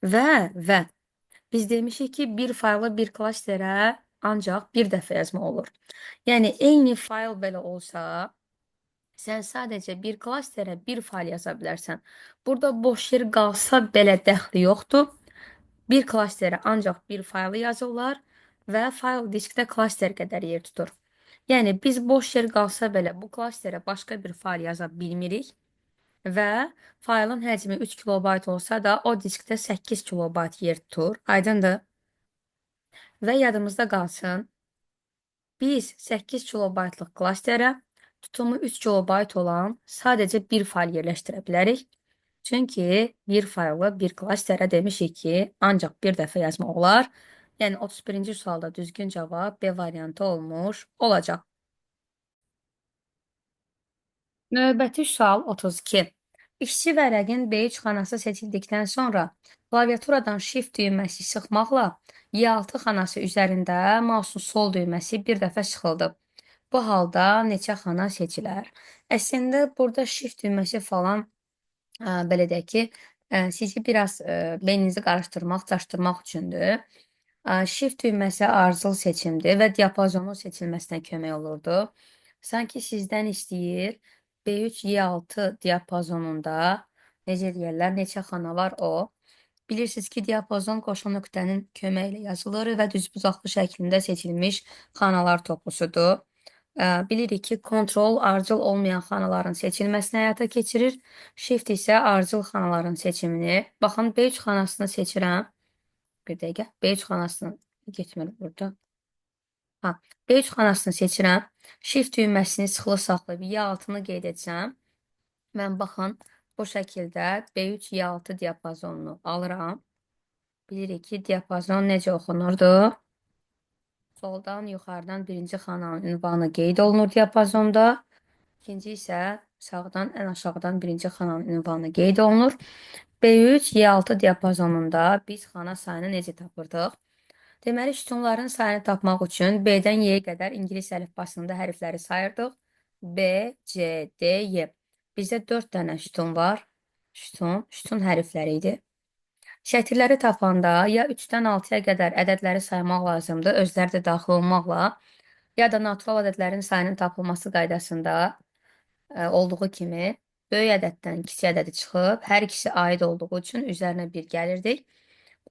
Və biz demişik ki, bir faylı bir klasterə ancaq bir dəfə yazma olur. Yəni, eyni fayl belə olsa, sən sadəcə bir klasterə bir fayl yaza bilərsən. Burada boş yer qalsa belə dəxli yoxdur. Bir klasterə ancaq bir faylı yazırlar və fayl diskdə klaster qədər yer tutur. Yəni, biz boş yer qalsa belə bu klasterə başqa bir fayl yaza bilmirik və faylın həcmi 3 kilobayt olsa da o diskdə 8 kilobayt yer tutur. Aydındır? Və yadımızda qalsın, biz 8 kilobaytlıq klasterə tutumu 3 kilobayt olan sadəcə bir fayl yerləşdirə bilərik. Çünki bir faylı bir klasterə demişik ki, ancaq bir dəfə yazmaq olar. Yəni 31-ci sualda düzgün cavab B variantı olmuş olacaq. Növbəti sual 32. İşçi vərəqin B3 xanası seçildikdən sonra klaviaturadan Shift düyməsi sıxmaqla Y6 xanası üzərində mausun sol düyməsi bir dəfə sıxıldı. Bu halda neçə xana seçilər? Əslində burada Shift düyməsi falan belə deyək ki, sizi biraz beyninizi qarışdırmaq, çaşdırmaq üçündür. Shift düyməsi ardıcıl seçimdir və diapazonun seçilməsinə kömək olurdu. Sanki sizdən istəyir B3 Y6 diapazonunda necə deyirlər, neçə xana var o. Bilirsiniz ki, diapazon qoşul nöqtənin köməyi ilə yazılır və düzbucaqlı şəklində seçilmiş xanalar toplusudur. Bilirik ki, kontrol ardıcıl olmayan xanaların seçilməsini həyata keçirir. Shift isə ardıcıl xanaların seçimini. Baxın, B3 xanasını seçirəm. Bir dəqiqə. B3 xanasını getmir burada. B3 xanasını seçirəm. Shift düyməsini sıxılı saxlayıb Y6-nı qeyd edəcəm. Mən baxın, bu şəkildə B3 Y6 diapazonunu alıram. Bilirik ki, diapazon necə oxunurdu? Soldan yuxarıdan birinci xananın ünvanı qeyd olunur diapazonda. İkinci isə sağdan ən aşağıdan birinci xananın ünvanı qeyd olunur. B3 Y6 diapazonunda biz xana sayını necə tapırdıq? Deməli, sütunların sayını tapmaq üçün B-dən Y-yə qədər ingilis əlifbasında hərfləri sayırdıq. B, C, D, Y. Bizdə 4 dənə sütun var. Sütun hərfləri idi. Şətirləri tapanda ya 3-dən 6-ya qədər ədədləri saymaq lazımdır, özləri də daxil olmaqla, ya da natural ədədlərin sayının tapılması qaydasında olduğu kimi böyük ədəddən kiçik ədədi çıxıb, hər ikisi aid olduğu üçün üzərinə 1 gəlirdik.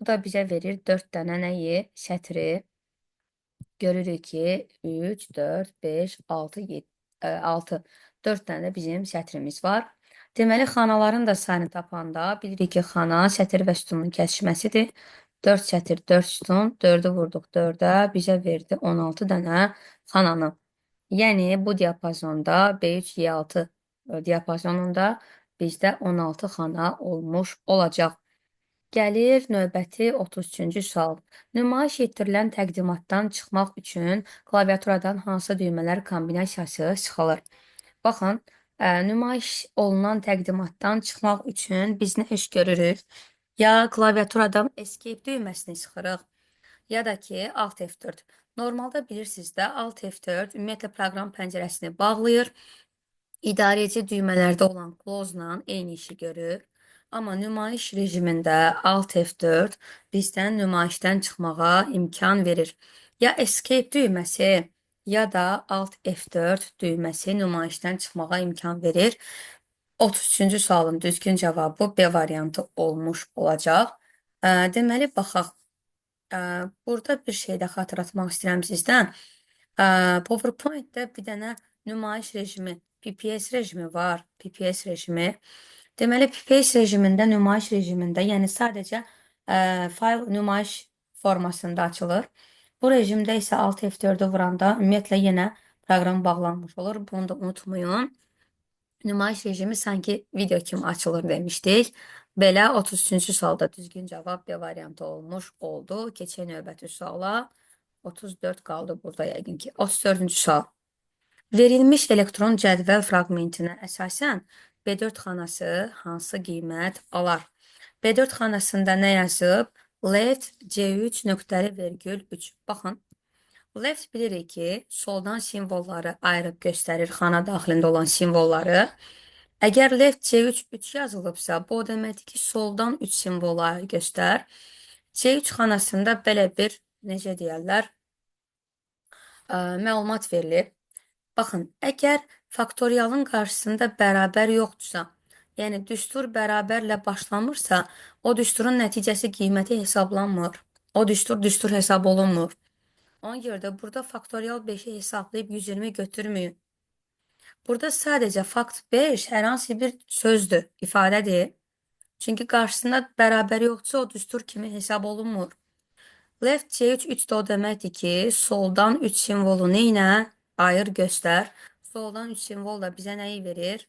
Bu da bizə verir 4 dənə nəyi? Şətiri. Görürük ki, 3, 4, 5, 6, 7, 6. 4 dənə də bizim sətrimiz var. Deməli, xanaların da sayını tapanda bilirik ki, xana, sətir və sütunun kəsişməsidir. 4 sətir, 4 sütun, 4-ü vurduq 4-ə, bizə verdi 16 dənə xananı. Yəni, bu diapazonda B3, Y6 diapazonunda bizdə 16 xana olmuş olacaq. Gəlir növbəti 33-cü sual. Nümayiş etdirilən təqdimatdan çıxmaq üçün klaviaturadan hansı düymələr kombinasiyası sıxılır? Baxın, nümayiş olunan təqdimatdan çıxmaq üçün biz nə iş görürük? Ya klaviaturadan Escape düyməsini sıxırıq, ya da ki, Alt F4. Normalda bilirsiniz də, Alt F4 ümumiyyətlə proqram pəncərəsini bağlayır. İdarəçi düymələrdə olan close-la eyni işi görür. Amma nümayiş rejimində Alt F4 bizdən nümayişdən çıxmağa imkan verir. Ya Escape düyməsi, ya da Alt F4 düyməsi nümayişdən çıxmağa imkan verir. 33-cü sualın düzgün cavabı B variantı olmuş olacaq. Deməli, baxaq. Burada bir şey də xatırlatmaq istəyirəm sizdən. PowerPoint-də bir dənə nümayiş rejimi, PPS rejimi var. PPS rejimi. Deməli, PPS rejimində, nümayiş rejimində, yəni sadəcə fayl nümayiş formasında açılır. Bu rejimdə isə Alt F4-ü vuranda ümumiyyətlə yenə proqram bağlanmış olur. Bunu da unutmayın. Nümayiş rejimi sanki video kimi açılır demişdik. Belə 33-cü sualda düzgün cavab B variantı olmuş oldu. Keçək növbəti suala. 34 qaldı burada yəqin ki. 34-cü sual. Verilmiş elektron cədvəl fraqmentinə əsasən B4 xanası hansı qiymət alar? B4 xanasında nə yazıb? Left C3 nöqtəli vergül 3. Baxın. Left bilirik ki, soldan simvolları ayırıb göstərir xana daxilində olan simvolları. Əgər left C3 3 yazılıbsa, bu o deməkdir ki, soldan 3 simvolu ayır göstər. C3 xanasında belə bir, necə deyərlər, məlumat verilir. Baxın, əgər faktorialın qarşısında bərabər yoxdursa, yəni düstur bərabərlə başlamırsa, o düsturun nəticəsi qiyməti hesablanmır. O düstur hesab olunmur. Ona görə də burada faktorial 5-i hesablayıb 120 götürməyin. Burada sadəcə fakt 5 hər hansı bir sözdür, ifadədir. Çünki qarşısında bərabər yoxdursa, o düstur kimi hesab olunmur. Left C3 3 də o deməkdir ki, soldan 3 simvolu nə ilə ayır göstər. Soldan 3 simvol da bizə nəyi verir?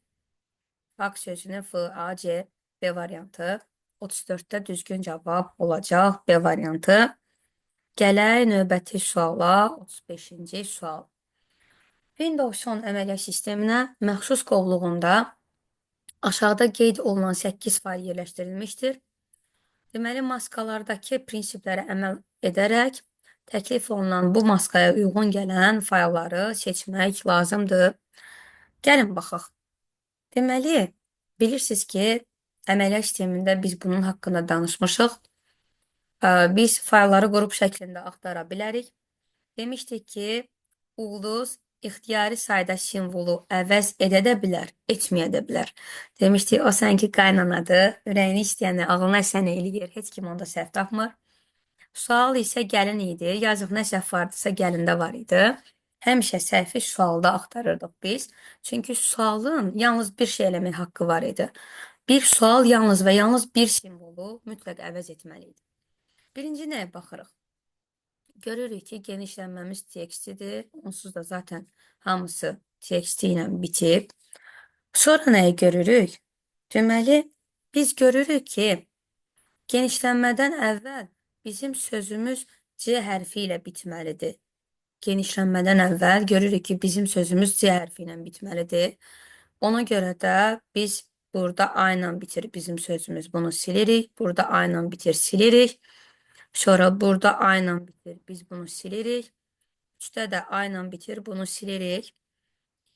Fakt sözünü F, A, C, B variantı. 34-də düzgün cavab olacaq B variantı. Gələk növbəti suala, 35-ci sual. Windows 10 əməliyyat sisteminə məxsus qovluğunda aşağıda qeyd olunan 8 fayl yerləşdirilmişdir. Deməli, maskalardakı prinsiplərə əməl edərək təklif olunan bu maskaya uyğun gələn faylları seçmək lazımdır. Gəlin baxaq. Deməli, bilirsiniz ki, əməliyyat sistemində biz bunun haqqında danışmışıq. Biz faylları qrup şəklində axtara bilərik. Demişdik ki, ulduz ixtiyari sayda simvolu əvəz edə də bilər, etməyə də bilər. Demişdik, o sənki qaynanadır, ürəyini istəyəni ağlına sən eləyir, heç kim onda səhv tapmır. Sual isə gəlin idi, yazıq nə səhv vardısa gəlində var idi. Həmişə səhvi sualda axtarırdıq biz. Çünki sualın yalnız bir şey eləmək haqqı var idi. Bir sual yalnız və yalnız bir simvolu mütləq əvəz etməli idi. Birinci nəyə baxırıq? Görürük ki, genişlənməmiz TXT-dir. Onsuz da zaten hamısı TXT ilə bitib. Sonra nəyi görürük? Deməli, biz görürük ki, genişlənmədən əvvəl bizim sözümüz C hərfi ilə bitməlidir. Genişlənmədən əvvəl görürük ki, bizim sözümüz C hərfi ilə bitməlidir. Ona görə də biz burada A ilə bitir bizim sözümüz. Bunu silirik. Burada A ilə bitir, silirik. Sonra burada A ilə bitir, biz bunu silirik. 3-də də A ilə bitir, bunu silirik.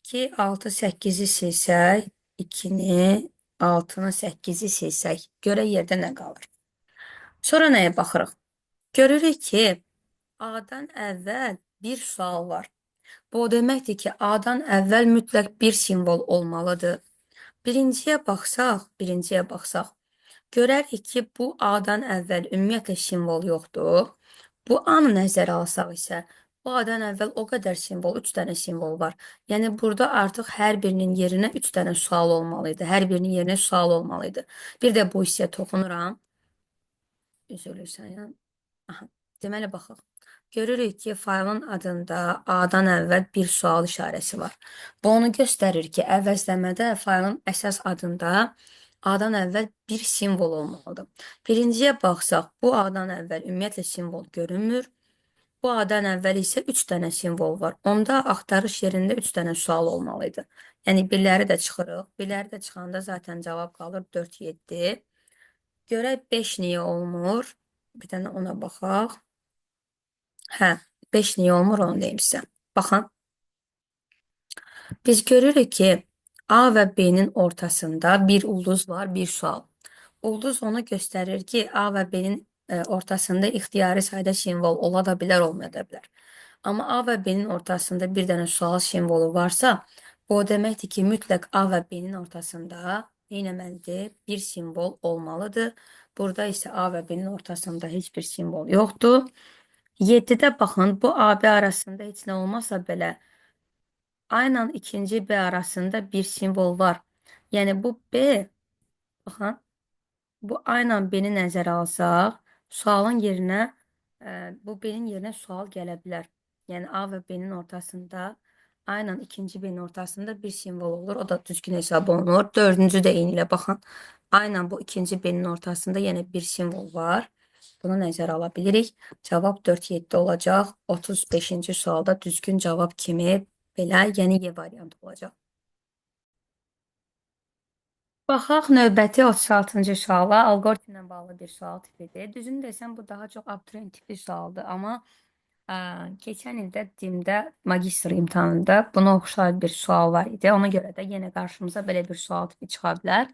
2, 6, 8-i silsək, 2-ni, 6-nı, 8-i silsək, görə yerdə nə qalır? Sonra nəyə baxırıq? Görürük ki, A-dan əvvəl bir sual var. Bu o deməkdir ki, A-dan əvvəl mütləq bir simvol olmalıdır. Birinciyə baxsaq, görərik ki, bu A-dan əvvəl ümumiyyətlə simvol yoxdur. Bu A-nı nəzərə alsaq isə, bu A-dan əvvəl o qədər simvol, 3 dənə simvol var. Yəni, burada artıq hər birinin yerinə 3 dənə sual olmalıydı. Hər birinin yerinə sual olmalıydı. Bir də bu hissəyə toxunuram. Üzülürsən, yəni. Aha. Deməli, baxaq. Görürük ki, faylın adında A-dan əvvəl bir sual işarəsi var. Bu onu göstərir ki, əvəzləmədə faylın əsas adında A-dan əvvəl bir simvol olmalıdır. Birinciyə baxsaq, bu A-dan əvvəl ümumiyyətlə simvol görünmür. Bu A-dan əvvəl isə 3 dənə simvol var. Onda axtarış yerində 3 dənə sual olmalıydı. Yəni, birləri də çıxırıq. Birləri də çıxanda zaten cavab qalır 4, 7. Görək 5 niyə olmur? Bir dənə ona baxaq. Hə, 5 niyə olmur onu deyim sizə. Baxın. Biz görürük ki, A və B-nin ortasında bir ulduz var, bir sual. Ulduz onu göstərir ki, A və B-nin ortasında ixtiyari sayda simvol ola da bilər, olmaya da bilər. Amma A və B-nin ortasında bir dənə sual simvolu varsa, bu o deməkdir ki, mütləq A və B-nin ortasında neynəməlidir? Bir simvol olmalıdır. Burada isə A və B-nin ortasında heç bir simvol yoxdur. 7-də baxın, bu AB arasında heç nə olmasa belə A ilə ikinci B arasında bir simvol var. Yəni bu B, baxın, bu A ilə B-ni nəzərə alsaq, sualın yerinə bu B-nin yerinə sual gələ bilər. Yəni A və B-nin ortasında, A ilə ikinci B-nin ortasında bir simvol olur. O da düzgün hesab olunur. Dördüncü də eyni ilə baxın. A ilə bu ikinci B-nin ortasında yenə bir simvol var. Bunu nəzərə ala bilirik. Cavab 4-7 olacaq. 35-ci sualda düzgün cavab kimi belə, yəni Y variantı olacaq. Baxaq növbəti 36-cı suala. Alqoritmlə bağlı bir sual tipidir. Düzünü desəm, bu daha çox abituriyent tipli sualdır. Amma keçən ildə DİM-də magistr imtahanında buna oxşar bir sual var idi. Ona görə də yenə qarşımıza belə bir sual tipi çıxa bilər.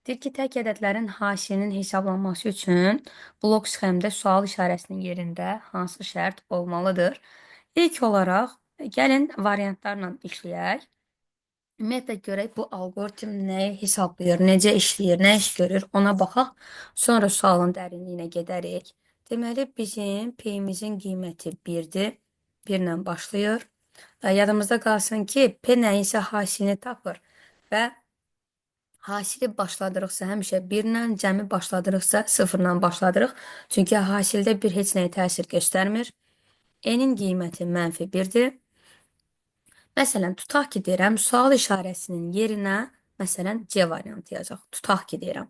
Deyir ki, tək ədədlərin hasilinin hesablanması üçün blok sxemdə sual işarəsinin yerində hansı şərt olmalıdır? İlk olaraq, gəlin variantlarla işləyək. Ümumiyyətlə görək bu alqoritm nəyi hesablayır, necə işləyir, nə iş görür, ona baxaq. Sonra sualın dərinliyinə gedərik. Deməli, bizim P-imizin qiyməti 1-dir. 1 ilə başlayır. Yadımızda qalsın ki, P nəyinsə hasilini tapır və hasili başladırıqsa həmişə 1 ilə, cəmi başladırıqsa 0 ilə başladırıq. Çünki hasildə bir heç nəyə təsir göstərmir. N-in qiyməti -1-dir. Məsələn, tutaq ki, deyirəm, sual işarəsinin yerinə, məsələn, C variantı yazaq. Tutaq ki, deyirəm.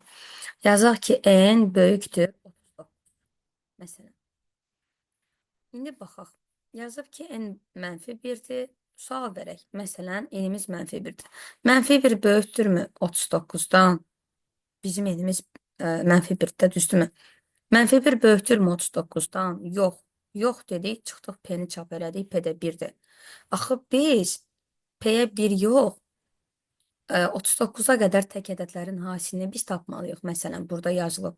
Yazaq ki, N böyükdür 39. Məsələn. İndi baxaq. Yazıb ki, N -1-dir. Sual verək. Məsələn, N-imiz -1-dir. -1 böyükdürmü 39-dan? Bizim N-imiz -1-də, düzdürmü? -1 böyükdürmü 39-dan? Yox. Yox dedik, çıxdıq P-ni çap elədik, P-də 1-dir. Axı biz P-yə 1 yox, 39-a qədər tək ədədlərin hasilini biz tapmalıyıq. Məsələn, burada yazılıb.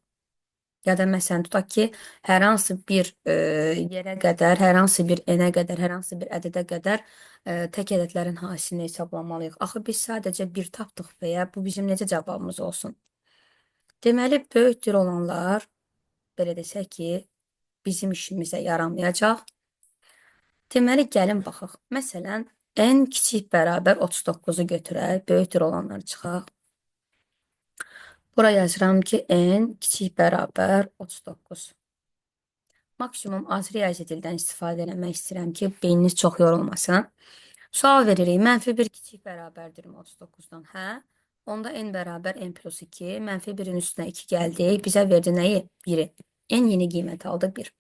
Ya da məsələn, tutaq ki, hər hansı bir yerə qədər, hər hansı bir n-ə qədər, hər hansı bir ədədə qədər tək ədədlərin hasilini hesablamalıyıq. Axı biz sadəcə 1 tapdıq və bu bizim necə cavabımız olsun? Deməli, böyükdür olanlar, belə desək ki, bizim işimizə yaramayacaq. Deməli, gəlin baxaq. Məsələn, n kiçik bərabər 39-u götürək, böyükdür olanları çıxaq. Bura yazıram ki, n kiçik bərabər 39. Maksimum az riyazi dildən istifadə eləmək istəyirəm ki, beyniniz çox yorulmasın. Sual veririk, -1 kiçik bərabərdirmi 39-dan? Hə? Onda n bərabər n plus 2, -1-in üstünə 2 gəldik. Bizə verdi nəyi? 1-i. N yeni qiymət aldı 1.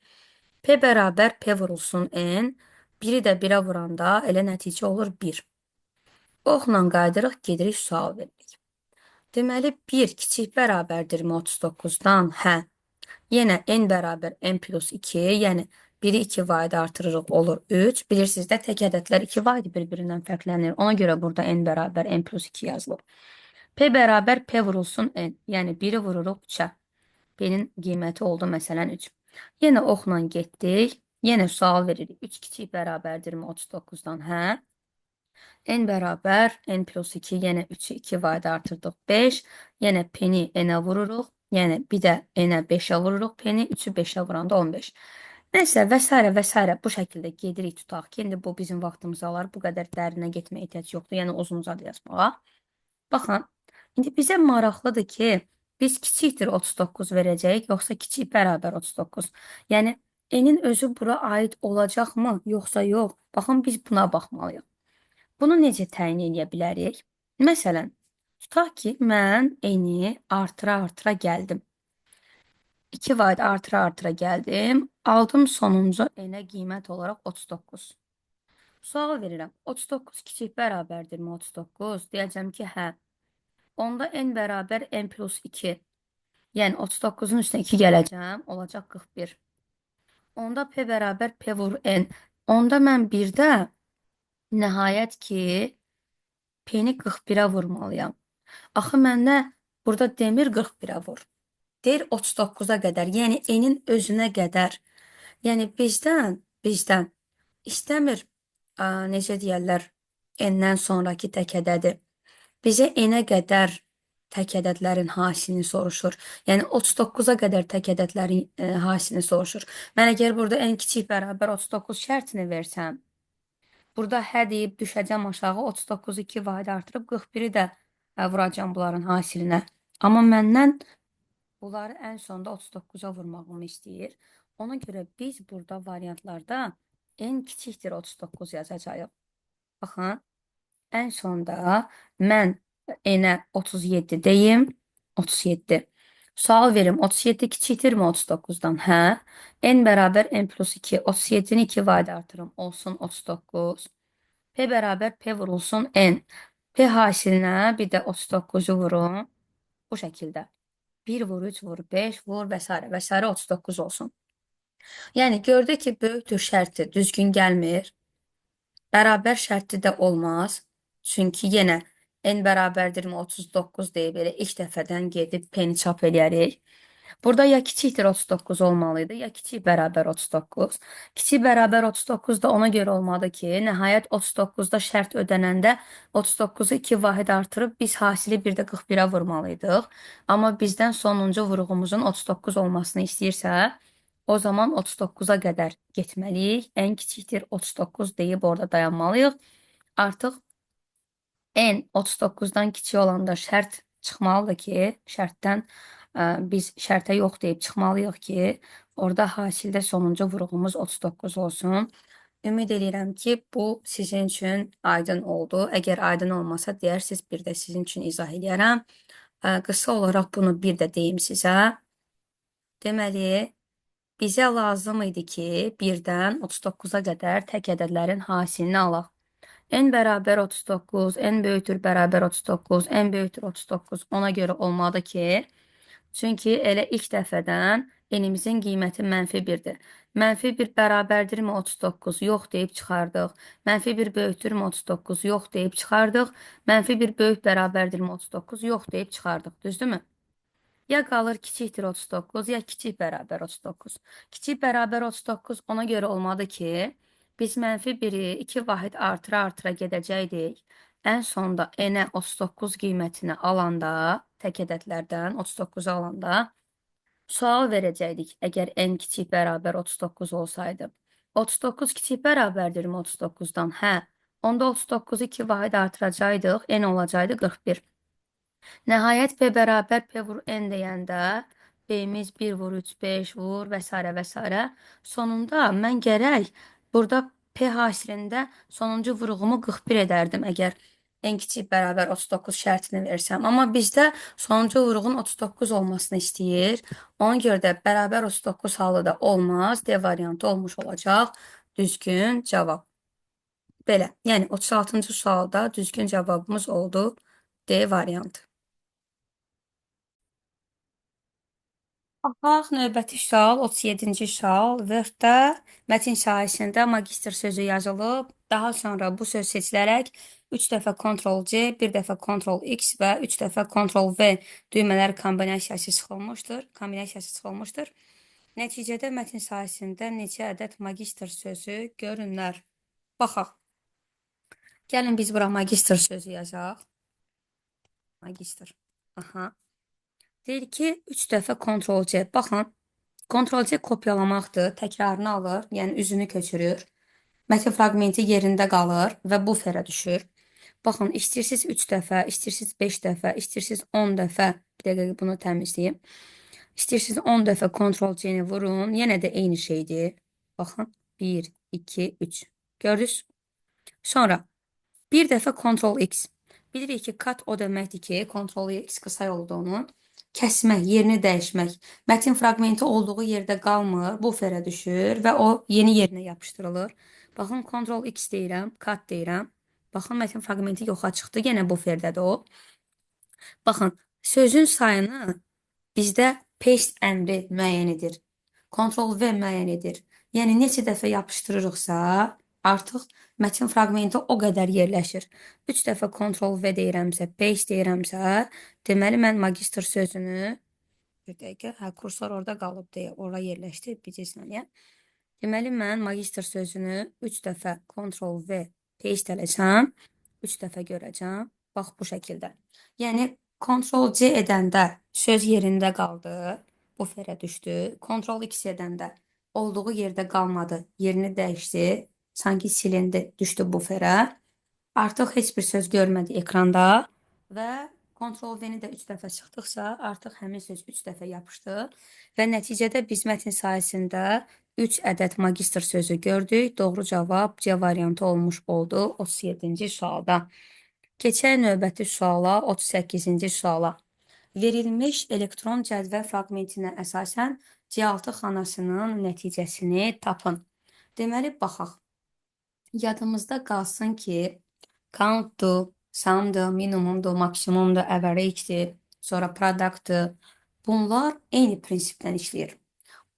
P bərabər P vurulsun n. 1-i də 1-ə vuranda elə nəticə olur 1. Oxla qaydırıq, gedirik sual veririk. Deməli, 1 kiçik bərabərdirmi 39-dan? Hə. Yenə n bərabər n plus 2, yəni 1-i 2 vayda artırırıq, olur 3. Bilirsiniz də, tək ədədlər 2 vayda bir-birindən fərqlənir. Ona görə burada n bərabər n plus 2 yazılıb. P bərabər P vurulsun n, yəni 1-i vururuq 3-ə. P-nin qiyməti oldu, məsələn, 3. Yenə oxla getdik. Yenə sual veririk. 3 kiçik bərabərdirmi 39-dan? Hə. N bərabər n plus 2, yenə 3-ü 2 vayda artırdıq 5. Yenə P-ni n-ə vururuq. Yəni bir də n-ə 5-ə vururuq P-ni. 3-ü 5-ə vuranda 15. Nəysə, və s. bu şəkildə gedirik, tutaq ki, indi bu bizim vaxtımızı alar. Bu qədər dərinə getməyə ehtiyac yoxdur. Yəni uzun-uzadı yazmağa. Baxın, indi bizə maraqlıdır ki, biz kiçikdir 39 verəcəyik, yoxsa kiçik bərabər 39. Yəni, n-in özü bura aid olacaqmı, yoxsa yox? Baxın, biz buna baxmalıyıq. Bunu necə təyin edə bilərik? Məsələn, tutaq ki, mən n-i artıra-artıra gəldim. 2 vayd artıra-artıra gəldim. Aldım sonuncu n-ə qiymət olaraq 39. Sual verirəm. 39 kiçik bərabərdirmi 39? Deyəcəm ki, hə. Onda n bərabər n plus 2. Yəni 39-un üstünə 2 gələcəm, olacaq 41. Onda P bərabər P vur n. Onda mən bir də nəhayət ki, P-ni 41-ə vurmalıyam. Axı məndə burada demir 41-ə vur. Deyir 39-a qədər, yəni enin özünə qədər. Yəni bizdən istəmir, necə deyərlər, n-dən sonrakı tək ədədi. Bizə n-ə qədər tək ədədlərin hasilini soruşur. Yəni 39-a qədər tək ədədlərin hasilini soruşur. Mən əgər burada ən kiçik bərabər 39 şərtini versəm, burada hə deyib düşəcəm aşağı 39-u 2 vahid artırıb 41-i də vuracam bunların hasilinə. Amma məndən bunları ən sonda 39-a vurmağımı istəyir. Ona görə biz burada variantlarda en kiçikdir 39 yazacağıq. Baxın, ən sonda mən n-ə 37 deyim, 37. Sual verim, 37 kiçikdirmi 39-dan? Hə. N bərabər n plus 2, 37-ni 2 vayda artırım, olsun 39. P bərabər P vurulsun N. P hasilinə bir də 39-u vurun. Bu şəkildə. 1 vur, 3 vur, 5 vur və s. və s. 39 olsun. Yəni gördük ki, böyükdür şərti düzgün gəlmir. Bərabər şərti də olmaz. Çünki yenə n bərabərdirmi 39 deyib elə ilk dəfədən gedib p-ni çap eləyərik. Burada ya kiçikdir 39 olmalıydı, ya kiçik bərabər 39. Kiçik bərabər 39 da ona görə olmadı ki, nəhayət 39-da şərt ödənəndə 39-u 2 vahid artırıb biz hasili bir də 41-ə vurmalıydıq. Amma bizdən sonuncu vurğumuzun 39 olmasını istəyirsə, o zaman 39-a qədər getməliyik. Ən kiçikdir 39 deyib orada dayanmalıyıq. Artıq n 39-dan kiçik olanda şərt çıxmalıdır ki, şərtdən biz şərtə yox deyib çıxmalıyıq ki, orada hasildə sonuncu vurğumuz 39 olsun. Ümid edirəm ki, bu sizin üçün aydın oldu. Əgər aydın olmasa, deyərsiniz, bir də sizin üçün izah edərəm. Qısa olaraq bunu bir də deyim sizə. Deməli, bizə lazım idi ki, 1-dən 39-a qədər tək ədədlərin hasilini alaq. N bərabər 39, n böyükdür bərabər 39, n böyükdür 39 ona görə olmadı ki, çünki elə ilk dəfədən n-imizin qiyməti -1-dir. -1 bərabərdirmi 39? Yox deyib çıxardıq. -1 böyükdürmü 39? Yox deyib çıxardıq. -1 böyük bərabərdirmi 39? Yox deyib çıxardıq. Düzdürmü? Ya qalır kiçikdir 39, ya kiçik bərabər 39. Kiçik bərabər 39 ona görə olmadı ki, biz -1-i 2 vahid artıra gedəcəkdik. Ən sonda n-ə 39 qiymətini alanda, tək ədədlərdən 39-u alanda sual verəcəkdik, əgər n kiçik bərabər 39 olsaydı. 39 kiçik bərabərdirmi 39-dan? Hə. Onda 39-u 2 vahid artıracaqdıq, n olacaqdı 41. Nəhayət P bərabər P vur N deyəndə P-miz 1 vur 3, 5 vur və s. və s. Sonunda mən gərək burada P hasilində sonuncu vurğumu 41 edərdim əgər n kiçik bərabər 39 şərtini versəm. Amma bizdə sonuncu vurğun 39 olmasını istəyir. Ona görə də bərabər 39 halı da olmaz. D variantı olmuş olacaq. Düzgün cavab. Belə. Yəni 36-cı sualda düzgün cavabımız oldu. D variantı. Baxaq, növbəti sual, 37-ci sual. Word-də mətin sahəsində magistr sözü yazılıb. Daha sonra bu söz seçilərək 3 dəfə Ctrl+C, 1 dəfə Ctrl+X və 3 dəfə Ctrl+V düymələri kombinasiyası çıxılmışdır. Nəticədə mətin sahəsində neçə ədəd magistr sözü görünər? Baxaq. Gəlin biz bura magistr sözü yazaq. Magistr. Aha. Deyir ki, 3 dəfə Ctrl+C. Baxın, Ctrl+C kopyalamaqdır, təkrarını alır, yəni üzünü köçürür. Mətin fraqmenti yerində qalır və buferə düşür. Baxın, istəyirsiniz 3 dəfə, istəyirsiniz 5 dəfə, istəyirsiniz 10 dəfə, bir dəqiqə bunu təmizləyim. İstəyirsiniz 10 dəfə Ctrl+C-ni vurun, yenə də eyni şeydir. Baxın, 1, 2, 3. Gördünüz? Sonra bir dəfə Ctrl+X. Bilirik ki, kat o deməkdir ki, Ctrl+X qısa olduğunu kəsmək, yerini dəyişmək. Mətin fraqmenti olduğu yerdə qalmır, buferə düşür və o yeni yerinə yapışdırılır. Baxın, Ctrl+X deyirəm, kat deyirəm. Baxın, mətin fraqmenti yoxa çıxdı, yenə buferdədir o. Baxın, sözün sayını bizdə paste əmri müəyyən edir. Ctrl+V müəyyən edir. Yəni, neçə dəfə yapışdırırıqsa, artıq mətin fraqmenti o qədər yerləşir. 3 dəfə Ctrl+V deyirəmsə, paste deyirəmsə, deməli mən magistr sözünü Bir dəqiqə. Hə, kursor orada qalıb deyə ora yerləşdi. Bir saniyə. Deməli, mən magistr sözünü 3 dəfə Ctrl V paste eləsəm, 3 dəfə görəcəm. Bax bu şəkildə. Yəni Ctrl C edəndə söz yerində qaldı, buferə düşdü. Ctrl X edəndə olduğu yerdə qalmadı, yerini dəyişdi, sanki silindi, düşdü buferə. Artıq heç bir söz görmədi ekranda və Ctrl V-ni də 3 dəfə çıxdıqsa, artıq həmin söz 3 dəfə yapışdı və nəticədə biz mətn sahəsində 3 ədəd magistr sözü gördük. Doğru cavab C variantı olmuş oldu 37-ci sualda. Keçək növbəti suala, 38-ci suala. Verilmiş elektron cədvəl fraqmentinə əsasən C6 xanasının nəticəsini tapın. Deməli, baxaq. Yadımızda qalsın ki, countdur, sumdur, minimumdur, maksimumdur, average'dir, sonra productdır. Bunlar eyni prinsipdən işləyir.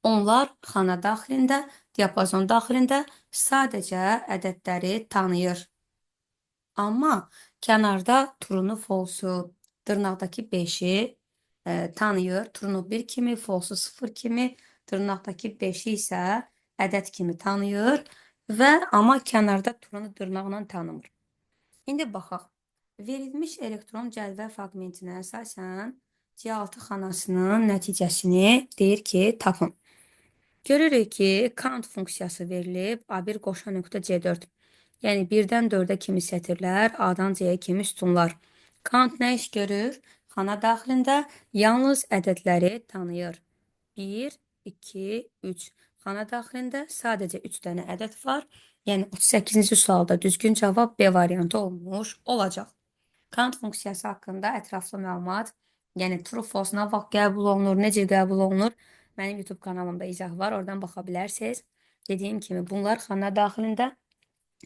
Onlar xana daxilində, diapazon daxilində sadəcə ədədləri tanıyır. Amma kənarda true-nu, false-u, dırnaqdakı 5-i tanıyır. True-nu 1 kimi, false-u 0 kimi, dırnaqdakı 5-i isə ədəd kimi tanıyır və amma kənarda true-nu dırnaqla tanımır. İndi baxaq. Verilmiş elektron cədvəl fraqmentinə əsasən C6 xanasının nəticəsini deyir ki, tapın. Görürük ki, count funksiyası verilib, A1 qoşa nöqtə C4. Yəni 1-dən 4-ə kimi sətirlər, A-dan C-yə kimi sütunlar. Count nə iş görür? Xana daxilində yalnız ədədləri tanıyır. 1, 2, 3. Xana daxilində sadəcə 3 dənə ədəd var. Yəni 38-ci sualda düzgün cavab B variantı olmuş olacaq. Count funksiyası haqqında ətraflı məlumat, yəni true false nə vaxt qəbul olunur, necə qəbul olunur, mənim YouTube kanalımda izah var, oradan baxa bilərsiniz. Dediyim kimi bunlar xana daxilində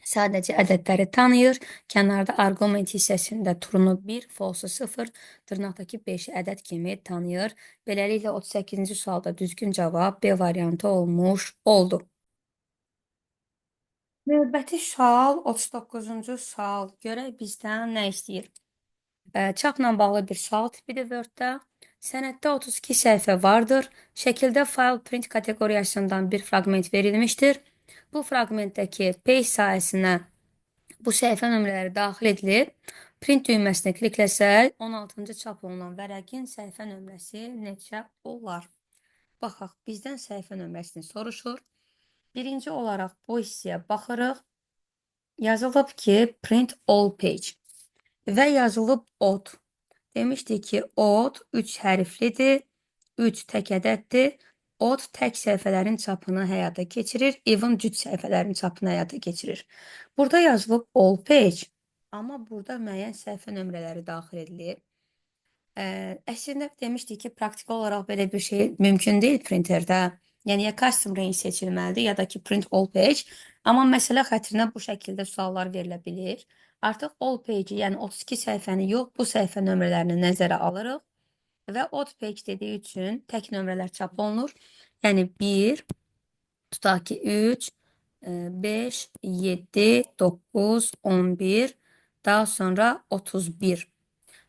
sadəcə ədədləri tanıyır. Kənarda arqument hissəsində true-nu 1, false-u 0, dırnaqdakı 5-i ədəd kimi tanıyır. Beləliklə 38-ci sualda düzgün cavab B variantı olmuş oldu. Növbəti sual 39-cu sual. Görək bizdən nə istəyir? Çapla bağlı bir sual tipidir Word-də. Sənəddə 32 səhifə vardır. Şəkildə file print kateqoriyasından bir fraqment verilmişdir. Bu fraqmentdəki page sahəsinə bu səhifə nömrələri daxil edilib. Print düyməsinə klikləsək, 16-cı çap olunan vərəqin səhifə nömrəsi neçə olar? Baxaq, bizdən səhifə nömrəsini soruşur. Birinci olaraq bu hissəyə baxırıq. Yazılıb ki, print all page və yazılıb odd. Demişdik ki, odd 3 hərflidir, 3 tək ədəddir. Odd tək səhifələrin çapını həyata keçirir, even cüt səhifələrin çapını həyata keçirir. Burada yazılıb all page, amma burada müəyyən səhifə nömrələri daxil edilir. Əslində demişdik ki, praktiki olaraq belə bir şey mümkün deyil printerdə. Yəni ya custom range seçilməlidir, ya da ki print all page. Amma məsələ xətrinə bu şəkildə suallar verilə bilir. Artıq all page, yəni 32 səhifəni yox, bu səhifə nömrələrini nəzərə alırıq və odd page dediyi üçün tək nömrələr çap olunur. Yəni 1, tutaq ki 3, 5, 7, 9, 11, daha sonra 31.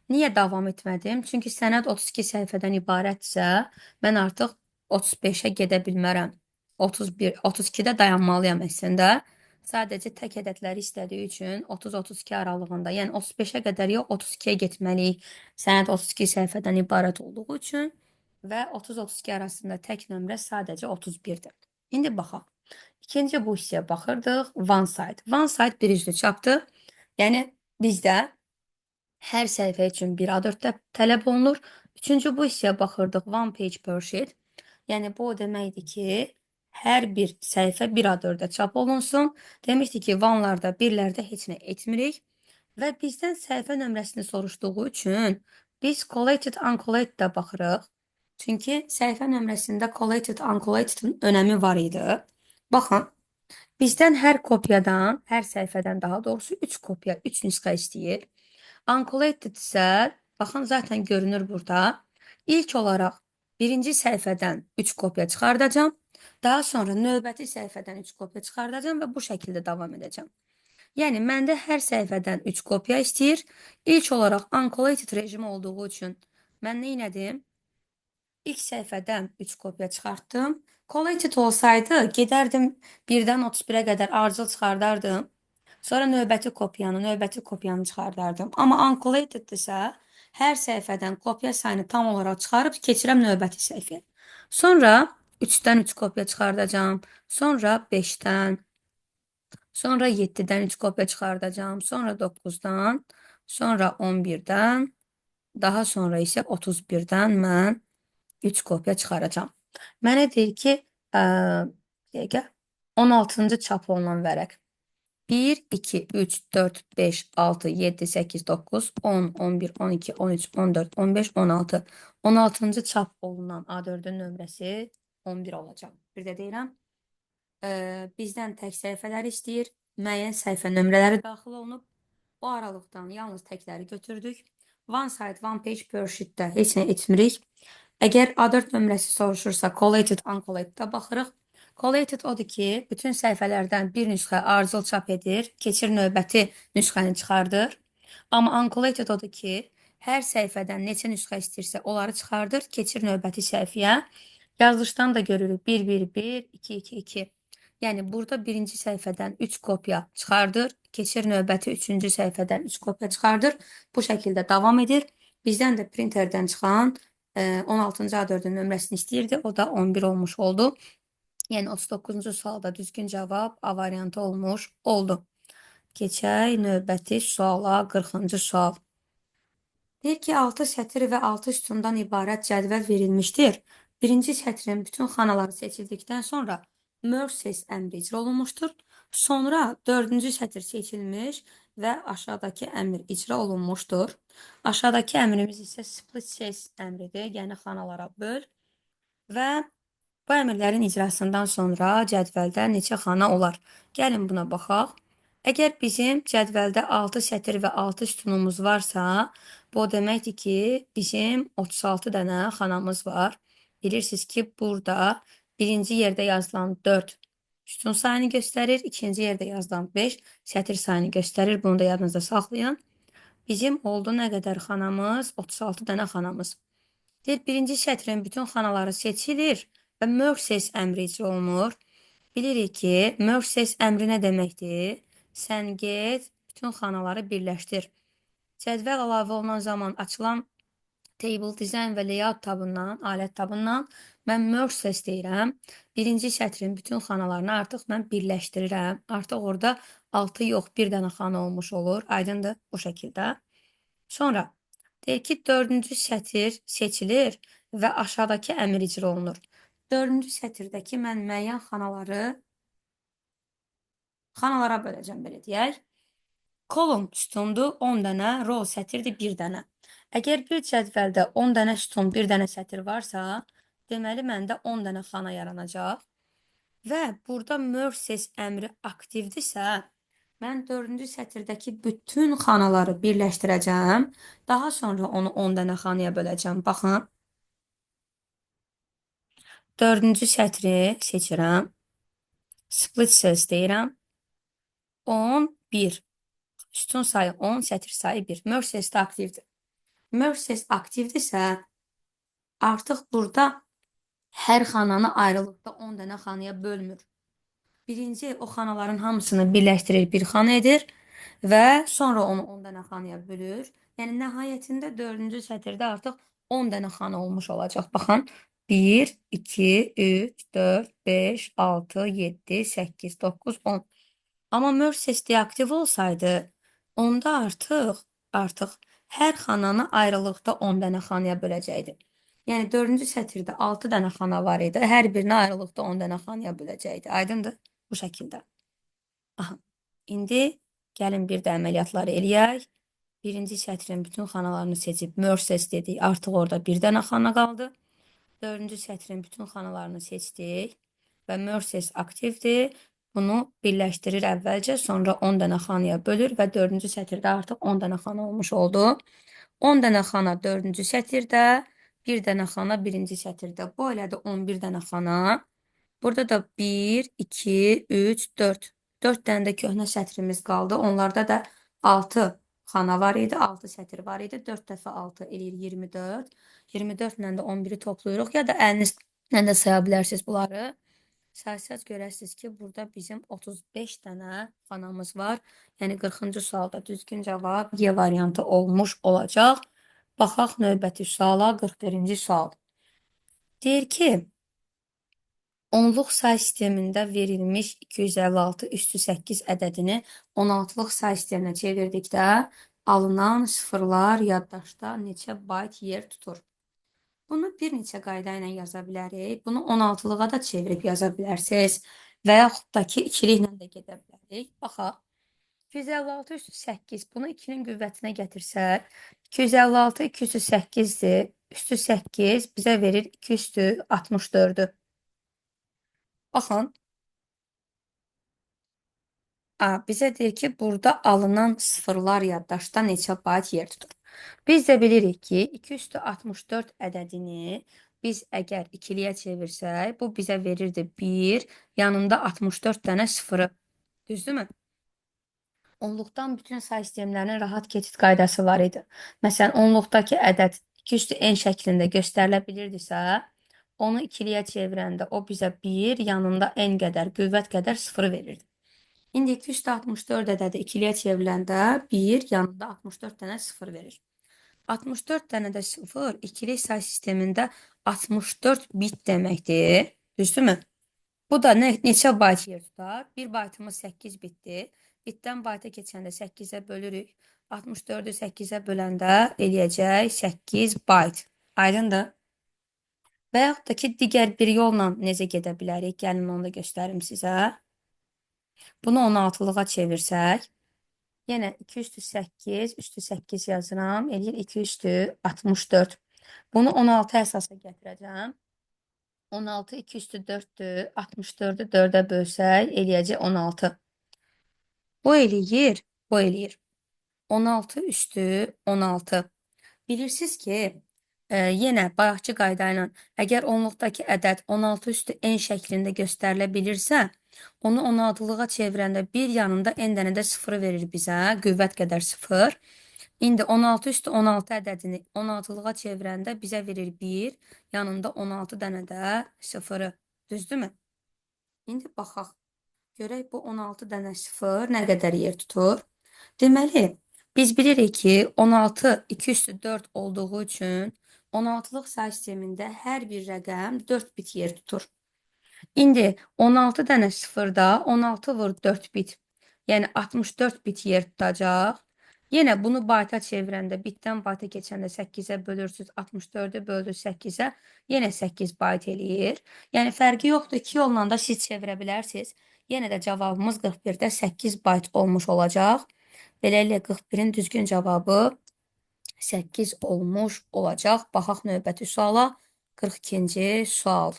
Niyə davam etmədim? Çünki sənəd 32 səhifədən ibarətsə, mən artıq 35-ə gedə bilmərəm. 31, 32-də dayanmalıyam əslində. Sadəcə tək ədədləri istədiyi üçün 30-32 aralığında, yəni 35-ə qədər yox, 32-yə getməliyik. Sənəd 32 səhifədən ibarət olduğu üçün və 30-32 arasında tək nömrə sadəcə 31-dir. İndi baxaq. İkinci bu hissəyə baxırdıq. One side. One side bir üzlü çapdır. Yəni bizdə hər səhifə üçün 1 A4 tələb olunur. Üçüncü bu hissəyə baxırdıq. One page per sheet. Yəni bu o deməkdir ki, hər bir səhifə 1 A4-də çap olunsun. Demişdik ki, vanlarda, birlərdə heç nə etmirik. Və bizdən səhifə nömrəsini soruşduğu üçün biz collated, uncollated da baxırıq. Çünki səhifə nömrəsində collated, uncollated'ın önəmi var idi. Baxın, bizdən hər kopyadan, hər səhifədən daha doğrusu 3 kopya, 3 nüsxə istəyir. Uncollated isə, baxın, zaten görünür burada. İlk olaraq birinci səhifədən 3 kopya çıxardacağım. Daha sonra növbəti səhifədən 3 kopya çıxardacağım və bu şəkildə davam edəcəm. Yəni, məndə hər səhifədən 3 kopya istəyir. İlk olaraq uncollated rejimi olduğu üçün mən nə elədim? İlk səhifədən 3 kopya çıxartdım. Collated olsaydı, gedərdim 1-dən 31-ə qədər ardıcıl çıxardardım. Sonra növbəti kopyanı çıxardardım. Amma uncollateddirsə, hər səhifədən kopya sayını tam olaraq çıxarıb keçirəm növbəti səhifəyə. Sonra 3-dən 3 kopya çıxardacağım. Sonra 5-dən, sonra 7-dən 3 kopya çıxardacağım. Sonra 9-dan, sonra 11-dən, daha sonra isə 31-dən mən 3 kopya çıxaracağam. Mənə deyir ki, dəqiqə 16-cı çap olunan vərəq. 1, 2, 3, 4, 5, 6, 7, 8, 9, 10, 11, 12, 13, 14, 15, 16. 16-cı çap olunan A4-ün nömrəsi 11 olacaq. Bir də deyirəm, bizdən tək səhifələr istəyir. Müəyyən səhifə nömrələri daxil olunub. O aralıqdan yalnız təkləri götürdük. One side, one page per sheet-də heç nə etmirik. Əgər A4 nömrəsi soruşursa, collated, uncollated'a baxırıq. Collated odur ki, bütün səhifələrdən bir nüsxə ardıcıl çap edir, keçir növbəti nüsxəni çıxardır. Amma uncollated odur ki, hər səhifədən neçə nüsxə istəyirsə, onları çıxardır, keçir növbəti səhifəyə. Yazılışdan da görürük 1, 1, 1, 2, 2, 2. Yəni, burada birinci səhifədən 3 kopya çıxardır, keçir növbəti 3-cü səhifədən 3 kopya çıxardır. Bu şəkildə davam edir. Bizdən də printerdən çıxan 16-cı A4-ün nömrəsini istəyirdi. O da 11 olmuş oldu. Yəni 39-cu sualda düzgün cavab A variantı olmuş oldu. Keçək növbəti suala, 40-cı sual. Deyir ki, 6 sətr və 6 sütundan ibarət cədvəl verilmişdir. Birinci sətrin bütün xanaları seçildikdən sonra merge ses əmri icra olunmuşdur. Sonra 4-cü sətr seçilmiş və aşağıdakı əmr icra olunmuşdur. Aşağıdakı əmrimiz isə split ses əmridir, yəni xanalara böl və bu əmrlərin icrasından sonra cədvəldə neçə xana olar? Gəlin buna baxaq. Əgər bizim cədvəldə 6 sətr və 6 sütunumuz varsa, bu o deməkdir ki, bizim 36 dənə xanamız var. Bilirsiniz ki, burada birinci yerdə yazılan 4 sütun sayını göstərir, ikinci yerdə yazılan 5 sətr sayını göstərir. Bunu da yadınızda saxlayın. Bizim oldu nə qədər xanamız? 36 dənə xanamız. Deyir, birinci sətrin bütün xanaları seçilir və merge ses əmri icra olunur. Bilirik ki, merge ses əmri nə deməkdir? Sən get, bütün xanaları birləşdir. Cədvəl əlavə olunan zaman açılan Table Design və Layout tabından, alət tabından mən merge ses deyirəm. Birinci sətrin bütün xanalarını artıq mən birləşdirirəm. Artıq orada 6 yox, 1 dənə xana olmuş olur. Aydındır bu şəkildə. Sonra deyir ki, 4-cü sətr seçilir və aşağıdakı əmr icra olunur. 4-cü sətirdəki mən müəyyən xanalara böləcəm, belə deyək. Kolon sütundur 10 dənə, row sətirdir 1 dənə. Əgər bir cədvəldə 10 dənə sütun, 1 dənə sətir varsa, deməli məndə 10 dənə xana yaranacaq. Və burada merge ses əmri aktivdirsə, mən 4-cü sətirdəki bütün xanaları birləşdirəcəm. Daha sonra onu 10 dənə xanaya böləcəm. Baxın. 4-cü sətri seçirəm. Split ses deyirəm. 10, 1. Sütun sayı 10, sətr sayı 1. Merge ses də aktivdir. Merge ses aktivdirsə, artıq burada hər xananı ayrılıqda 10 dənə xanaya bölmür. Birinci o xanaların hamısını birləşdirir, bir xana edir və sonra onu 10 dənə xanaya bölür. Yəni, nəhayətində 4-cü sətirdə artıq 10 dənə xana olmuş olacaq. Baxın, 1, 2, 3, 4, 5, 6, 7, 8, 9, 10. Amma merge ses deaktiv olsaydı, onda artıq hər xananı ayrılıqda 10 dənə xanaya böləcəkdir. Yəni, 4-cü sətirdə 6 dənə xana var idi. Hər birini ayrılıqda 10 dənə xanaya böləcəkdi. Aydındır? Bu şəkildə. Aha. İndi gəlin bir də əməliyyatları eləyək. Birinci sətrin bütün xanalarını seçib merge ses dedik. Artıq orada bir dənə xana qaldı. 4-cü sətrin bütün xanalarını seçdik və merge ses aktivdir. Bunu birləşdirir əvvəlcə, sonra 10 dənə xanaya bölür və 4-cü sətirdə artıq 10 dənə xana olmuş oldu. 10 dənə xana 4-cü sətirdə, 1 dənə xana 1-ci sətirdə. Bu elədi 11 dənə xana. Burada da 1, 2, 3, 4. 4 dənə də köhnə sətrimiz qaldı. Onlarda da 6 xana var idi, 6 sətr var idi. 4 dəfə 6 eləyir 24. 24 ilə də 11-i toplayırıq. Ya da əlinizlə də saya bilərsiniz bunları. Saysaz görəsiniz ki, burada bizim 35 dənə xanamız var. Yəni 40-cı sualda düzgün cavab Y variantı olmuş olacaq. Baxaq növbəti suala, 41-ci sual. Deyir ki, onluq say sistemində verilmiş 256 üstü 8 ədədini 16-lıq say sisteminə çevirdikdə alınan sıfırlar yaddaşda neçə bayt yer tutur? Bunu bir neçə qayda ilə yaza bilərik. Bunu 16-lığa da çevirib yaza bilərsiniz və yaxud da ki, ikiliklə də gedə bilərik. Baxaq. 256 üstü 8. Bunu 2-nin qüvvətinə gətirsək, 256 2 üstü 8-dir. Üstü 8 bizə verir 2 üstü 64-ü. Baxın. Bizə deyir ki, burada alınan sıfırlar yaddaşda neçə bayt yer tutur? Biz də bilirik ki, 2 üstü 64 ədədini biz əgər ikiliyə çevirsək, bu bizə verirdi 1, yanında 64 dənə sıfırı. Düzdürmü? Onluqdan bütün say sistemlərinin rahat keçid qaydası var idi. Məsələn, onluqdakı ədəd 2 üstü n şəklində göstərilə bilirdisə, onu ikiliyə çevirəndə o bizə 1, yanında n qədər, qüvvət qədər sıfırı verirdi. İndi 2 üstü 64 ədədi ikiliyə çevriləndə 1, yanında 64 dənə sıfır verir. 64 dənə də sıfır ikili say sistemində 64 bit deməkdir. Düzdürmü? Bu da neçə bayt yer tutar? 1 baytımız 8 bitdir. Bitdən bayta keçəndə 8-ə bölürük. 64-ü 8-ə böləndə eləyəcək 8 bayt. Aydındır? Və yaxud da ki, digər bir yolla necə gedə bilərik? Gəlin onu da göstərim sizə. Bunu 16-lığa çevirsək, yenə 2 üstü 8, üstü 8 yazıram. Eləyir 2 üstü 64. Bunu 16 əsasa gətirəcəm. 16 2 üstü 4-dür. 64-ü 4-ə bölsək, eləyəcək 16. Bu eləyir. 16 üstü 16. Bilirsiniz ki, yenə bayaqçı qayda ilə əgər onluqdakı ədəd 16 üstü n şəklində göstərilə bilirsə, onu 16-lığa çevirəndə bir yanında n dənə də sıfırı verir bizə, qüvvət qədər sıfır. İndi 16 üstü 16 ədədini 16-lığa çevirəndə bizə verir 1, yanında 16 dənə də sıfırı. Düzdürmü? İndi baxaq. Görək bu 16 dənə sıfır nə qədər yer tutur? Deməli, biz bilirik ki, 16 2 üstü 4 olduğu üçün 16-lıq say sistemində hər bir rəqəm 4 bit yer tutur. İndi 16 dənə sıfırda 16 vur 4 bit, yəni 64 bit yer tutacaq. Yenə bunu bayta çevirəndə, bitdən bayta keçəndə 8-ə bölürsünüz, 64-ü böldünüz 8-ə, yenə 8 bayt eləyir. Yəni fərqi yoxdur, 2 yolla da siz çevirə bilərsiniz. Yenə də cavabımız 41-də 8 bayt olmuş olacaq. Beləliklə 41-in düzgün cavabı 8 olmuş olacaq. Baxaq növbəti suala. 42-ci sual.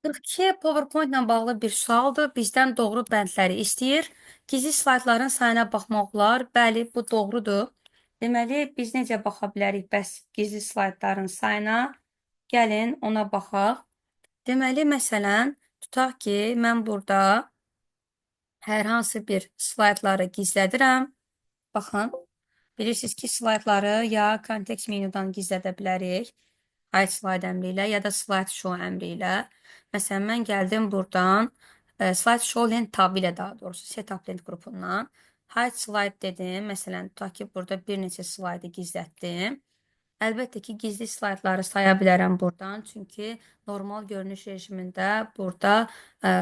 42 PowerPoint ilə bağlı bir sualdır. Bizdən doğru bəndləri istəyir. Gizli slaytların sayına baxmaq olar. Bəli, bu doğrudur. Deməli, biz necə baxa bilərik bəs gizli slaytların sayına? Gəlin ona baxaq. Deməli, məsələn, tutaq ki, mən burada hər hansı bir slaytları gizlədirəm. Baxın, bilirsiniz ki, slaytları ya kontekst menudan gizlədə bilərik, hide slide əmri ilə, ya da slide show əmri ilə. Məsələn, mən gəldim buradan, slide show lent tabı ilə daha doğrusu, setup lent qrupundan. Hide slide dedim, məsələn, tutaq ki, burada bir neçə slaydı gizlətdim. Əlbəttə ki, gizli slaytları saya bilərəm buradan, çünki normal görünüş rejimində burada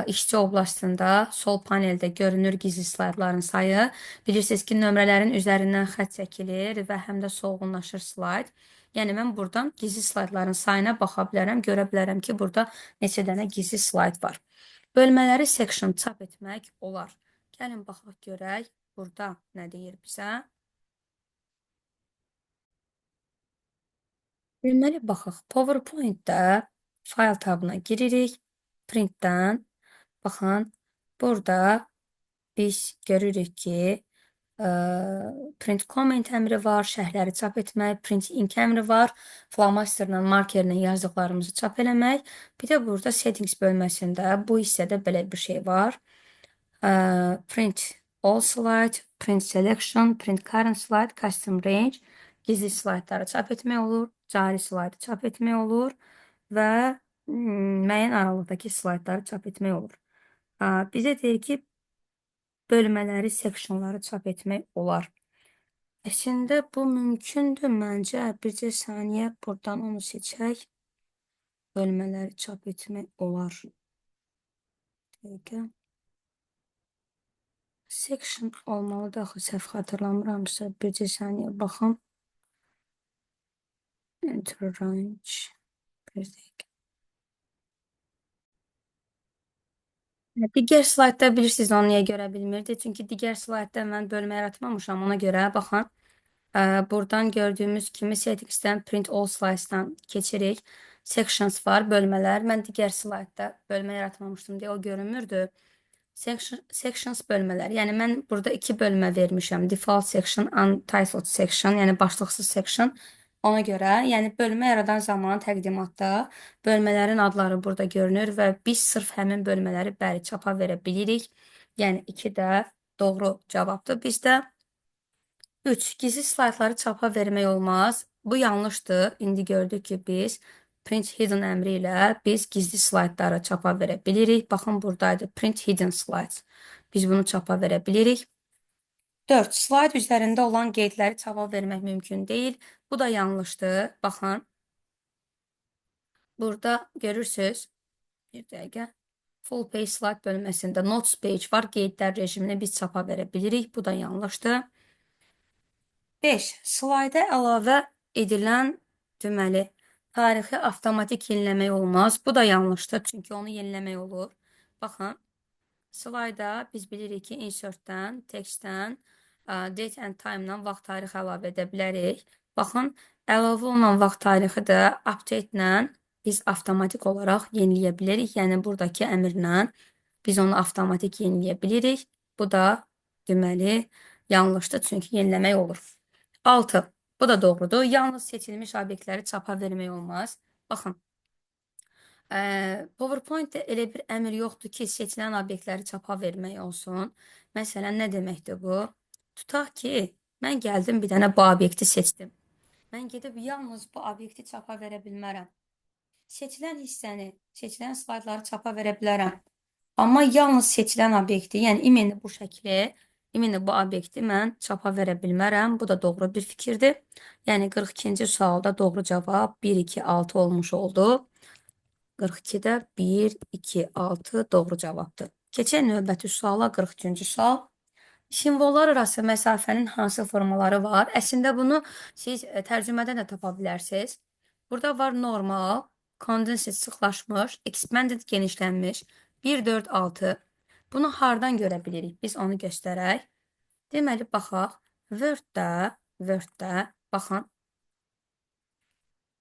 işçi oblastında sol paneldə görünür gizli slaytların sayı. Bilirsiniz ki, nömrələrin üzərindən xətt çəkilir və həm də solğunlaşır slayt. Yəni, mən buradan gizli slaytların sayına baxa bilərəm, görə bilərəm ki, burada neçə dənə gizli slayt var. Bölmələri section çap etmək olar. Gəlin, baxaq görək, burada nə deyir bizə? Deməli, baxaq, PowerPoint-də fayl tabına giririk, printdən, baxın, burada biz görürük ki, Ə, print comment əmri var, şərhləri çap etmək, print ink əmri var, flamasterlə, markerlə yazdıqlarımızı çap eləmək. Bir də burada settings bölməsində bu hissədə belə bir şey var. Print all slide, print selection, print current slide, custom range, gizli slaydları çap etmək olur, cari slaydı çap etmək olur və müəyyən aralıqdakı slaydları çap etmək olur. Bizə deyir ki, bölmələri, sectionları çap etmək olar. Əslində bu mümkündür məncə. Bircə saniyə buradan onu seçək. Bölmələri çap etmək olar. Dəqiqə. Section olmalıdır axı, səhv xatırlamıramsa. Bircə saniyə baxım. Enter range. Bir dəqiqə. Digər slaydda bilirsiniz onu niyə görə bilmirdi? Çünki digər slaydda mən bölmə yaratmamışam. Ona görə baxın. Buradan gördüyümüz kimi settingsdən print all slides'dan keçirik. Sections var, bölmələr. Mən digər slaydda bölmə yaratmamışdım deyə o görünmürdü. Sections bölmələr. Yəni mən burada iki bölmə vermişəm. Default section, untitled section, yəni başlıqsız section. Ona görə, yəni bölmə yaradan zaman təqdimatda bölmələrin adları burada görünür və biz sırf həmin bölmələri bəli çapa verə bilirik. Yəni 2 də doğru cavabdır. Bizdə 3. Gizli slaytları çapa vermək olmaz. Bu yanlışdır. İndi gördük ki, biz print hidden əmri ilə biz gizli slaytları çapa verə bilirik. Baxın, buradaydı. Print hidden slides. Biz bunu çapa verə bilirik. 4. Slayd üzərində olan qeydləri çapa vermək mümkün deyil. Bu da yanlışdır. Baxın. Burada görürsünüz. Bir dəqiqə. Full page slide bölməsində notes page var. Qeydlər rejimini biz çapa verə bilirik. Bu da yanlışdır. 5. Slayda əlavə edilən deməli tarixi avtomatik yeniləmək olmaz. Bu da yanlışdır, çünki onu yeniləmək olur. Baxın, slayda biz bilirik ki, insertdən, textdən, date and time-dan vaxt tarixi əlavə edə bilərik. Baxın, əlavə olunan vaxt tarixi də update-lə biz avtomatik olaraq yeniləyə bilirik. Yəni, buradakı əmrlə biz onu avtomatik yeniləyə bilirik. Bu da deməli yanlışdır, çünki yeniləmək olur. 6. Bu da doğrudur. Yalnız seçilmiş obyektləri çapa vermək olmaz. Baxın. PowerPoint-də elə bir əmr yoxdur ki, seçilən obyektləri çapa vermək olsun. Məsələn, nə deməkdir bu? Tutaq ki, mən gəldim bir dənə bu obyekti seçdim. Mən gedib yalnız bu obyekti çapa verə bilmərəm. Seçilən hissəni, seçilən slaydları çapa verə bilərəm. Amma yalnız seçilən obyekti, yəni imeni bu şəkli, imeni bu obyekti mən çapa verə bilmərəm. Bu da doğru bir fikirdir. Yəni 42-ci sualda doğru cavab 1, 2, 6 olmuş oldu. 42-də 1, 2, 6 doğru cavabdır. Keçək növbəti suala, 43-cü sual. Simvollar arası məsafənin hansı formaları var? Əslində bunu siz tərcümədən də tapa bilərsiniz. Burada var normal, condensed sıxlaşmış, expanded genişlənmiş, 1, 4, 6. Bunu hardan görə bilirik? Biz onu göstərək. Deməli, baxaq. Word-də, baxın.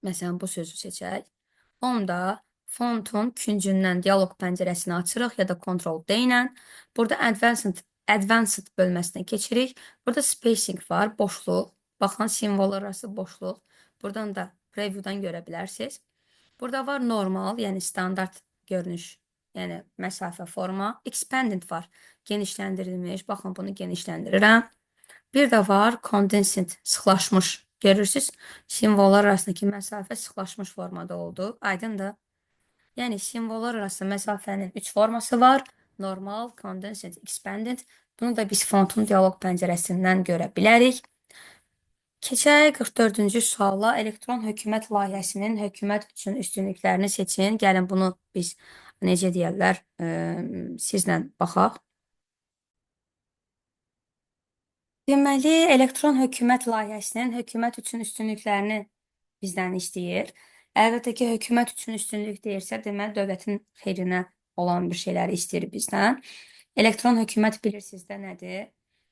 Məsələn, bu sözü seçək. Onda fontun küncündən dialoq pəncərəsini açırıq ya da Ctrl-D ilə. Burada Advanced bölməsinə keçirik. Burada spacing var, boşluq. Baxın, simvollar arası boşluq. Buradan da preview'dan görə bilərsiniz. Burada var normal, yəni standart görünüş, yəni məsafə forma. Expanded var, genişləndirilmiş. Baxın, bunu genişləndirirəm. Bir də var condensed, sıxlaşmış. Görürsünüz, simvollar arasındakı məsafə sıxlaşmış formada oldu. Aydındır. Yəni, simvollar arası məsafənin 3 forması var. Normal, condensed, expanded. Bunu da biz fontun dialoq pəncərəsindən görə bilərik. Keçək 44-cü suala. Elektron hökumət layihəsinin hökumət üçün üstünlüklərini seçin. Gəlin bunu biz necə deyərlər, sizlə baxaq. Deməli, elektron hökumət layihəsinin hökumət üçün üstünlüklərini bizdən istəyir. Əlbəttə ki, hökumət üçün üstünlük deyirsə, deməli, dövlətin xeyrinə olan bir şeyləri istəyir bizdən. Elektron hökumət bilirsiniz də nədir?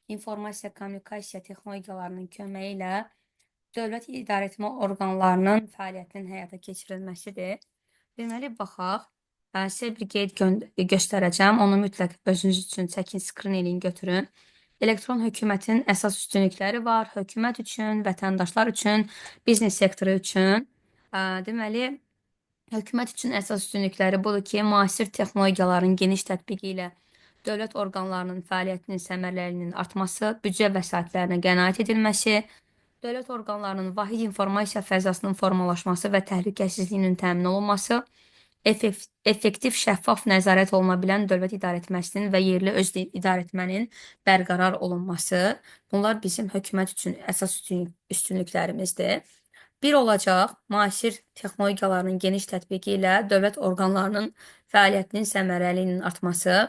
İnformasiya, kommunikasiya texnologiyalarının köməyi ilə dövlət idarəetmə orqanlarının fəaliyyətinin həyata keçirilməsidir. Deməli, baxaq. Sizə bir qeyd göstərəcəm. Onu mütləq özünüz üçün çəkin, skrin eləyin, götürün. Elektron hökumətin əsas üstünlükləri var. Hökumət üçün, vətəndaşlar üçün, biznes sektoru üçün. Deməli, hökumət üçün əsas üstünlükləri budur ki, müasir texnologiyaların geniş tətbiqi ilə dövlət orqanlarının fəaliyyətinin səmərəliliyinin artması, büdcə vəsaitlərinə qənaət edilməsi, dövlət orqanlarının vahid informasiya fəzasının formalaşması və təhlükəsizliyinin təmin olunması, effektiv, şəffaf nəzarət oluna bilən dövlət idarəetməsinin və yerli öz idarəetmənin bərqərar olunması. Bunlar bizim hökumət üçün əsas üstünlüklərimizdir. Bir olacaq, müasir texnologiyaların geniş tətbiqi ilə dövlət orqanlarının fəaliyyətinin səmərəliliyinin artması.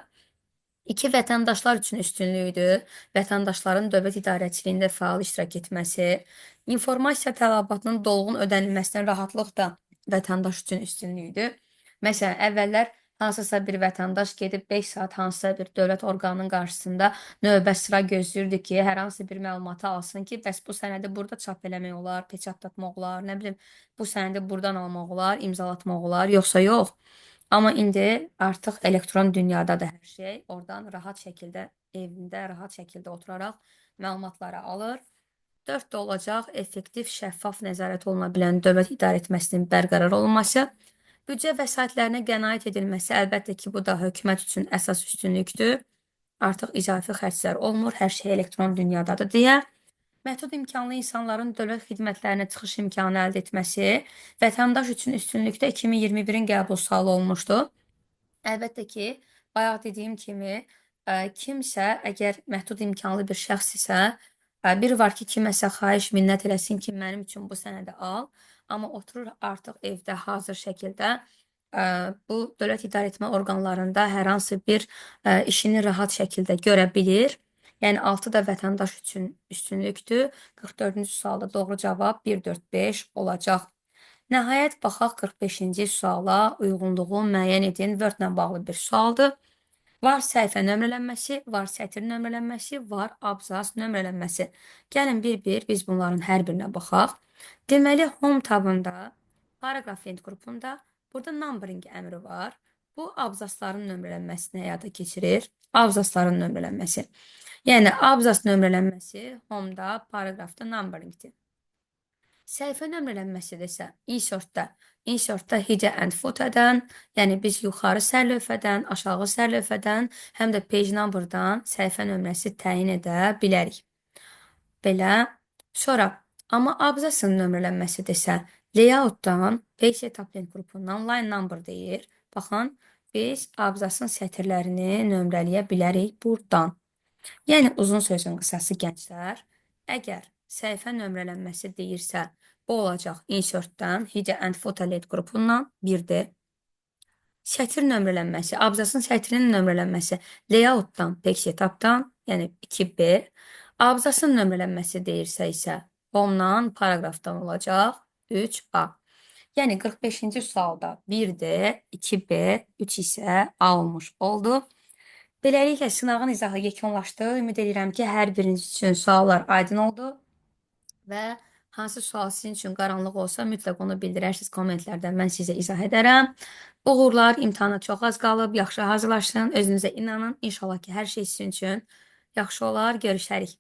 İki, vətəndaşlar üçün üstünlüyüdür. Vətəndaşların dövlət idarəçiliyində fəal iştirak etməsi, informasiya tələbatının dolğun ödənilməsinin rahatlıq da vətəndaş üçün üstünlüyüdür. Məsələn, əvvəllər hansısa bir vətəndaş gedib 5 saat hansısa bir dövlət orqanının qarşısında növbə sıra gözləyirdi ki, hər hansı bir məlumatı alsın ki, bəs bu sənədi burada çap eləmək olar, peçatlatmaq olar, nə bilim, bu sənədi buradan almaq olar, imzalatmaq olar, yoxsa yox. Amma indi artıq elektron dünyadadır hər şey. Oradan rahat şəkildə, evində rahat şəkildə oturaraq məlumatları alır. 4 də olacaq, effektiv, şəffaf nəzarət oluna bilən dövlət idarəetməsinin bərqərar olunması. Büdcə vəsaitlərinə qənaət edilməsi, əlbəttə ki, bu da hökumət üçün əsas üstünlükdür. Artıq izafi xərclər olmur, hər şey elektron dünyadadır deyə. Məhdud imkanlı insanların dövlət xidmətlərinə çıxış imkanı əldə etməsi vətəndaş üçün üstünlükdə 2021-in qəbul salı olmuşdu. Əlbəttə ki, bayaq dediyim kimi, kimsə əgər məhdud imkanlı bir şəxs isə, bir var ki, kiməsə xahiş, minnət eləsin ki, mənim üçün bu sənədi al, amma oturur artıq evdə hazır şəkildə bu dövlət idarəetmə orqanlarında hər hansı bir işini rahat şəkildə görə bilir. Yəni 6 da vətəndaş üçün üstünlükdür. 44-cü sualda doğru cavab 1, 4, 5 olacaq. Nəhayət, baxaq 45-ci suala, uyğunluğu müəyyən edin. Word-lə bağlı bir sualdır. Var səhifə nömrələnməsi, var sətr nömrələnməsi, var abzas nömrələnməsi. Gəlin bir-bir biz bunların hər birinə baxaq. Deməli, home tabında, paragraf end qrupunda burada numbering əmri var. Bu abzasların nömrələnməsini həyata keçirir. Abzasların nömrələnməsi. Yəni, abzas nömrələnməsi home-da, paragrafda numberingdir. Səhifə nömrələnməsidirsə, insertdə header and footerdən, yəni biz yuxarı sərlövhədən, aşağı sərlövhədən, həm də page numberdan səhifə nömrəsi təyin edə bilərik. Belə. Sonra, amma abzasın nömrələnməsidirsə, layoutdan, page tablet qrupundan line number deyir. Baxın, biz abzasın sətirlərini nömrələyə bilərik buradan. Yəni, uzun sözün qısası gənclər, əgər səhifə nömrələnməsi deyirsə, bu olacaq insertdən, header and footer led qrupundan 1-dir. Sətir nömrələnməsi, abzasın sətrinin nömrələnməsi layoutdan, page setupdan, yəni 2B. Abzasın nömrələnməsi deyirsə isə home-dan, paragrafdan olacaq 3A. Yəni, 45-ci sualda 1D, 2B, 3 isə A olmuş oldu. Beləliklə, sınağın izahı yekunlaşdı. Ümid edirəm ki, hər biriniz üçün suallar aydın oldu və hansı sual sizin üçün qaranlıq olsa, mütləq onu bildirərsiniz kommentlərdən, mən sizə izah edərəm. Uğurlar, imtahana çox az qalıb, yaxşı hazırlaşın, özünüzə inanın. İnşallah ki, hər şey sizin üçün yaxşı olar. Görüşərik.